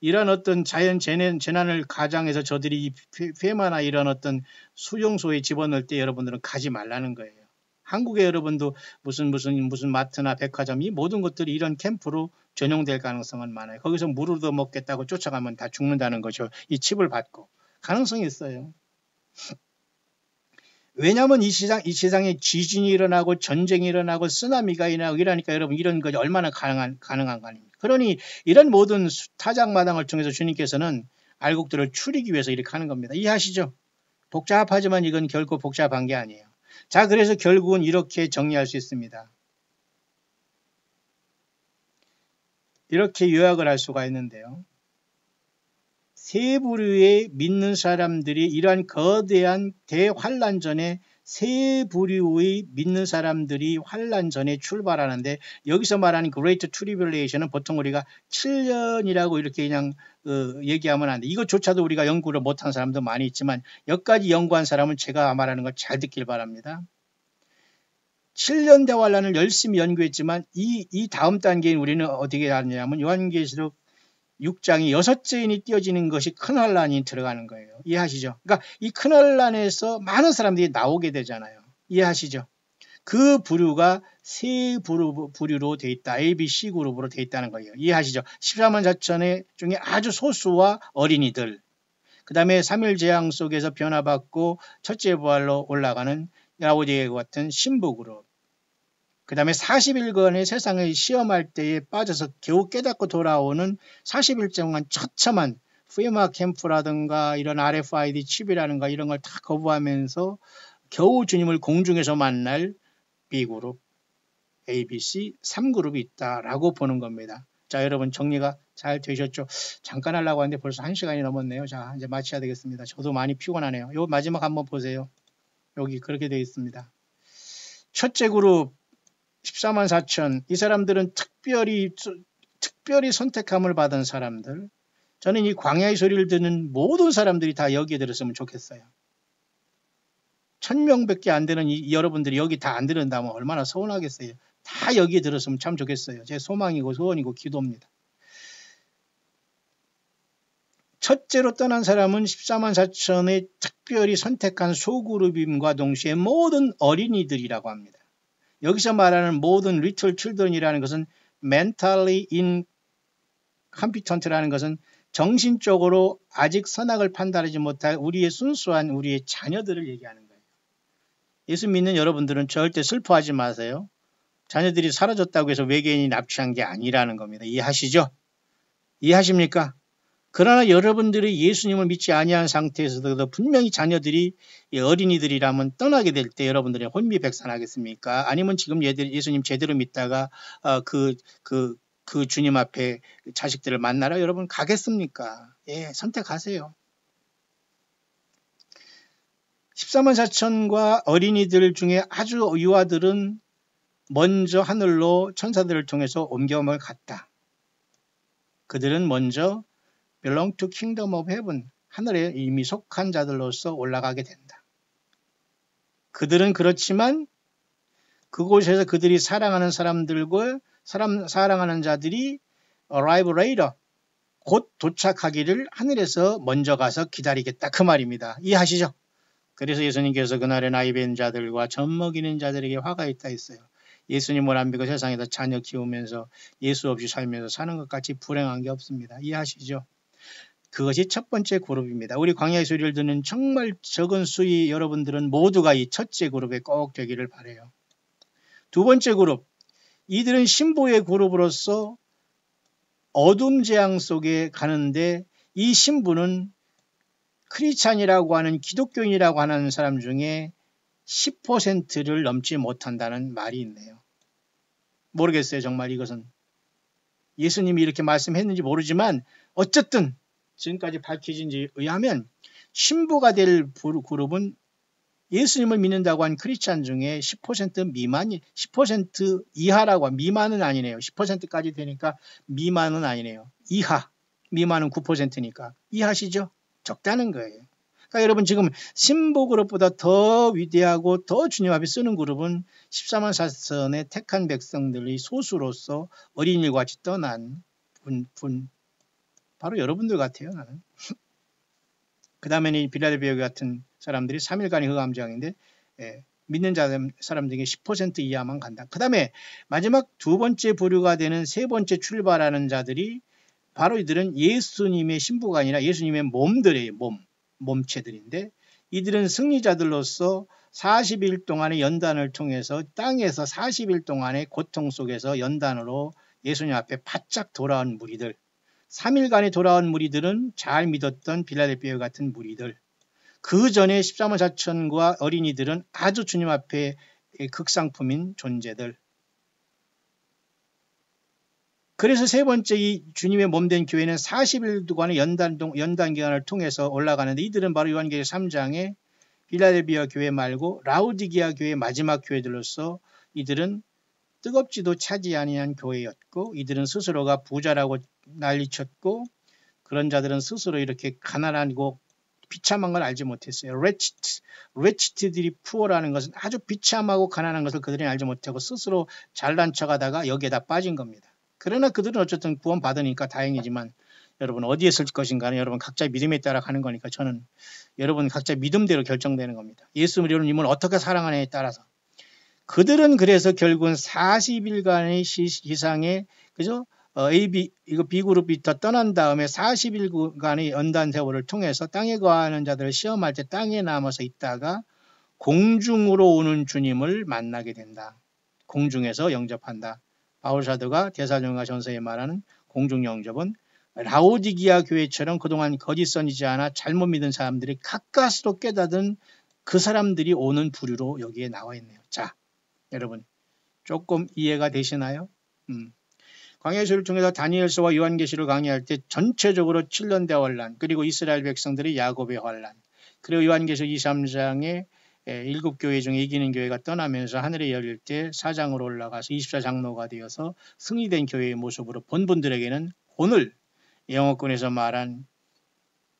이런 어떤 자연 재난을 가장해서 저들이 이 페마나 이런 어떤 수용소에 집어넣을 때 여러분들은 가지 말라는 거예요. 한국에 여러분도 무슨 마트나 백화점 이 모든 것들이 이런 캠프로 전용될 가능성은 많아요. 거기서 물을 얻어 먹겠다고 쫓아가면 다 죽는다는 거죠. 이 칩을 받고. 가능성이 있어요. 왜냐하면 이 세상에 지진이 일어나고 전쟁이 일어나고 쓰나미가 일어나고 이러니까 여러분 이런 것이 얼마나 가능한 거 아닙니까? 그러니 이런 모든 타작마당을 통해서 주님께서는 알곡들을 추리기 위해서 이렇게 하는 겁니다. 이해하시죠? 복잡하지만 이건 결코 복잡한 게 아니에요. 자, 그래서 결국은 이렇게 정리할 수 있습니다. 이렇게 요약을 할 수가 있는데요. 세 부류의 믿는 사람들이 이러한 거대한 대환란 전에 세 부류의 믿는 사람들이 환난 전에 출발하는데 여기서 말하는 Great Tribulation은 보통 우리가 7년이라고 이렇게 그냥 얘기하면 안 돼. 이것조차도 우리가 연구를 못한 사람도 많이 있지만 여기까지 연구한 사람은 제가 말하는 걸 잘 듣길 바랍니다. 7년 대환란을 열심히 연구했지만 이 다음 단계인 우리는 어떻게 하느냐면 요한계시록 6장이 6째인이 띄어지는 것이 큰 환란이 들어가는 거예요. 이해하시죠? 그러니까 이 큰 환란에서 많은 사람들이 나오게 되잖아요. 이해하시죠? 그 부류가 세 부류로 돼 있다. A, B, C 그룹으로 돼 있다는 거예요. 이해하시죠? 14만 4천의 중에 아주 소수와 어린이들, 그 다음에 3일 재앙 속에서 변화받고 첫째 부활로 올라가는 라오디게와 같은 신부 그룹, 그 다음에 40일간의 세상을 시험할 때에 빠져서 겨우 깨닫고 돌아오는 40일 동안 처참한 FEMA 캠프라든가 이런 RFID 칩이라든가 이런 걸 다 거부하면서 겨우 주님을 공중에서 만날 B그룹, ABC, 3그룹이 있다라고 보는 겁니다. 자, 여러분 정리가 잘 되셨죠? 잠깐 하려고 하는데 벌써 1시간이 넘었네요. 자, 이제 마쳐야 되겠습니다. 저도 많이 피곤하네요. 요 마지막 한번 보세요. 여기 그렇게 되어 있습니다. 첫째 그룹 14만 4천, 이 사람들은 특별히 선택함을 받은 사람들. 저는 이 광야의 소리를 듣는 모든 사람들이 다 여기에 들었으면 좋겠어요. 1000명밖에 안 되는 여러분들이 여기 다 안 들은다면 얼마나 서운하겠어요. 다 여기에 들었으면 참 좋겠어요. 제 소망이고 소원이고 기도입니다. 첫째로 떠난 사람은 14만 4천의 특별히 선택한 소그룹임과 동시에 모든 어린이들이라고 합니다. 여기서 말하는 모든 little children이라는 것은 mentally incompetent라는 것은 정신적으로 아직 선악을 판단하지 못할 우리의 순수한 우리의 자녀들을 얘기하는 거예요. 예수 믿는 여러분들은 절대 슬퍼하지 마세요. 자녀들이 사라졌다고 해서 외계인이 납치한 게 아니라는 겁니다. 이해하시죠? 이해하십니까? 그러나 여러분들이 예수님을 믿지 아니한 상태에서도 분명히 자녀들이 어린이들이라면 떠나게 될 때 여러분들이 혼미백산하겠습니까? 아니면 지금 예수님 제대로 믿다가 그 주님 앞에 자식들을 만나러 여러분 가겠습니까? 예, 선택하세요. 14만 4천과 어린이들 중에 아주 유아들은 먼저 하늘로 천사들을 통해서 옮겨을 갔다. 그들은 먼저 belong to kingdom of heaven, 하늘에 이미 속한 자들로서 올라가게 된다. 그들은 그렇지만 그곳에서 그들이 사랑하는 사람들과 사랑하는 자들이 arrive later, 곧 도착하기를 하늘에서 먼저 가서 기다리겠다 그 말입니다. 이해하시죠? 그래서 예수님께서 그날에 나이 벤 자들과 젖 먹이는 자들에게 화가 있다 했어요. 예수님을 안 믿고 세상에서 자녀 키우면서 예수 없이 살면서 사는 것 같이 불행한 게 없습니다. 이해하시죠? 그것이 첫 번째 그룹입니다. 우리 광야의 소리를 듣는 정말 적은 수의 여러분들은 모두가 이 첫째 그룹에 꼭 되기를 바라요. 두 번째 그룹, 이들은 신부의 그룹으로서 어둠 재앙 속에 가는데 이 신부는 크리스찬이라고 하는 기독교인이라고 하는 사람 중에 10%를 넘지 못한다는 말이 있네요. 모르겠어요. 정말 이것은 예수님이 이렇게 말씀했는지 모르지만 어쨌든 지금까지 밝혀진 지 의하면 신부가 될 그룹은 예수님을 믿는다고 한 크리스찬 중에 10% 미만이 10% 이하라고 미만은 아니네요. 10%까지 되니까 미만은 아니네요. 이하, 미만은 9%니까 이하시죠? 적다는 거예요. 그러니까 여러분 지금 신부 그룹보다 더 위대하고 더 주님 앞에 쓰는 그룹은 14만 4천의 택한 백성들이 소수로서 어린이와 같이 떠난 분 바로 여러분들 같아요. 나는. 그 다음에는 이 빌라델비아 같은 사람들이 3일간의 흑암장인데 믿는 사람 중에 10% 이하만 간다. 그 다음에 마지막 두 번째 부류가 되는 세 번째 출발하는 자들이 바로 이들은 예수님의 신부가 아니라 예수님의 몸들이에요. 몸체들인데 이들은 승리자들로서 40일 동안의 연단을 통해서 땅에서 40일 동안의 고통 속에서 연단으로 예수님 앞에 바짝 돌아온 무리들, 3일간에 돌아온 무리들은 잘 믿었던 빌라델비아 같은 무리들, 그 전에 14만 4천과 어린이들은 아주 주님 앞에 극상품인 존재들. 그래서 세 번째 이 주님의 몸된 교회는 40일 동안의 연단 기간을 통해서 올라가는데 이들은 바로 요한계시록 3장에 필라델비아 교회 말고 라우디게아 교회 마지막 교회들로서 이들은 뜨겁지도 차지 아니한 교회였고 이들은 스스로가 부자라고 난리쳤고 그런 자들은 스스로 이렇게 가난하고 비참한 걸 알지 못했어요. wretched들이 poor라는 것은 아주 비참하고 가난한 것을 그들이 알지 못하고 스스로 잘난 척하다가 여기에다 빠진 겁니다. 그러나 그들은 어쨌든 구원 받으니까 다행이지만 여러분 어디에 쓸 것인가는 여러분 각자 믿음에 따라 가는 거니까 저는 여러분 각자 믿음대로 결정되는 겁니다. 예수님을 여러분을 어떻게 사랑하느냐에 따라서 그들은 그래서 결국은 40일간의 이상의 그죠? 이거 B그룹부터 떠난 다음에 40일간의 연단 세월을 통해서 땅에 거하는 자들을 시험할 때 땅에 남아서 있다가 공중으로 오는 주님을 만나게 된다. 공중에서 영접한다. 바울 사도가 데살로니가 전서에 말하는 공중 영접은 라오디기아 교회처럼 그동안 거짓 선지지 않아 잘못 믿은 사람들이 가까스로 깨닫은 그 사람들이 오는 부류로 여기에 나와 있네요. 자, 여러분 조금 이해가 되시나요? 광야의 소리를 통해서 다니엘서와 요한계시를 강의할 때 전체적으로 7년 대환란 그리고 이스라엘 백성들이 야곱의 환란 그리고 요한계시 23장에 7교회 중에 이기는 교회가 떠나면서 하늘에 열릴 때 사장으로 올라가서 24장로가 되어서 승리된 교회의 모습으로 본 분들에게는 오늘 영어권에서 말한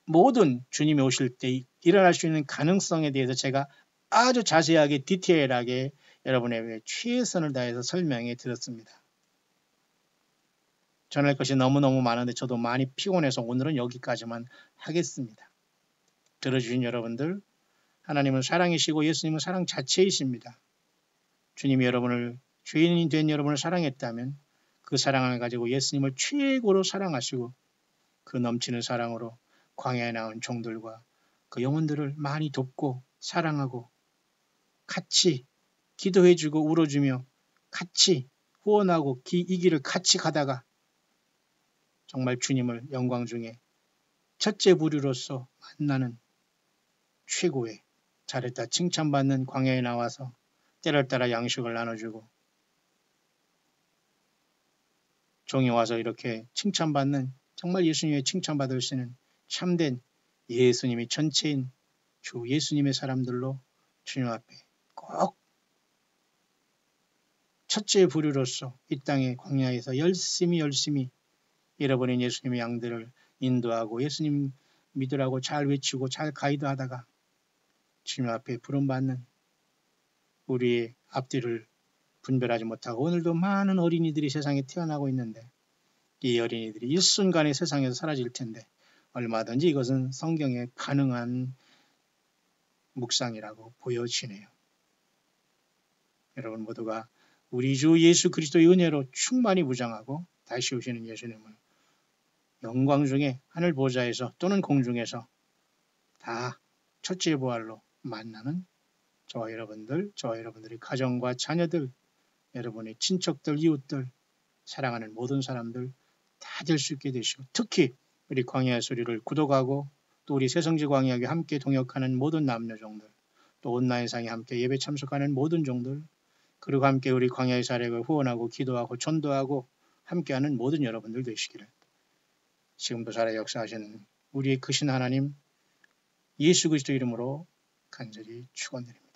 모든 주님이 오실 때 일어날 수 있는 가능성에 대해서 제가 아주 자세하게 디테일하게 여러분에게 최선을 다해서 설명해 드렸습니다. 전할 것이 너무너무 많은데 저도 많이 피곤해서 오늘은 여기까지만 하겠습니다. 들어주신 여러분들 하나님은 사랑이시고 예수님은 사랑 자체이십니다. 주님이 여러분을 죄인이 된 여러분을 사랑했다면 그 사랑을 가지고 예수님을 최고로 사랑하시고 그 넘치는 사랑으로 광야에 나온 종들과 그 영혼들을 많이 돕고 사랑하고 같이 기도해주고 울어주며 같이 후원하고 이 길을 같이 가다가 정말 주님을 영광 중에 첫째 부류로서 만나는 최고의 잘했다 칭찬받는 광야에 나와서 때를 따라 양식을 나눠주고 종이 와서 이렇게 칭찬받는 정말 예수님의 칭찬받을 수 있는 참된 예수님의 전체인 주 예수님의 사람들로 주님 앞에 꼭 첫째 부류로서 이 땅의 광야에서 열심히 잃어버린 예수님의 양들을 인도하고 예수님 믿으라고 잘 외치고 잘 가이드하다가 주님 앞에 부름받는 우리의 앞뒤를 분별하지 못하고 오늘도 많은 어린이들이 세상에 태어나고 있는데 이 어린이들이 일순간에 세상에서 사라질 텐데 얼마든지 이것은 성경에 가능한 묵상이라고 보여지네요. 여러분 모두가 우리 주 예수 그리스도의 은혜로 충만히 무장하고 다시 오시는 예수님을 영광 중에 하늘 보좌에서 또는 공중에서 다 첫째 부활로 만나는 저와 여러분들의 가정과 자녀들, 여러분의 친척들, 이웃들, 사랑하는 모든 사람들 다 될 수 있게 되시고 특히 우리 광야의 소리를 구독하고 또 우리 새성지 광야에 함께 동역하는 모든 남녀종들 또 온라인상에 함께 예배 참석하는 모든 종들 그리고 함께 우리 광야의 사역을 후원하고 기도하고 전도하고 함께하는 모든 여러분들 되시기를 지금도 살아 역사하시는 우리의 크신 하나님 예수 그리스도 이름으로 간절히 축원드립니다.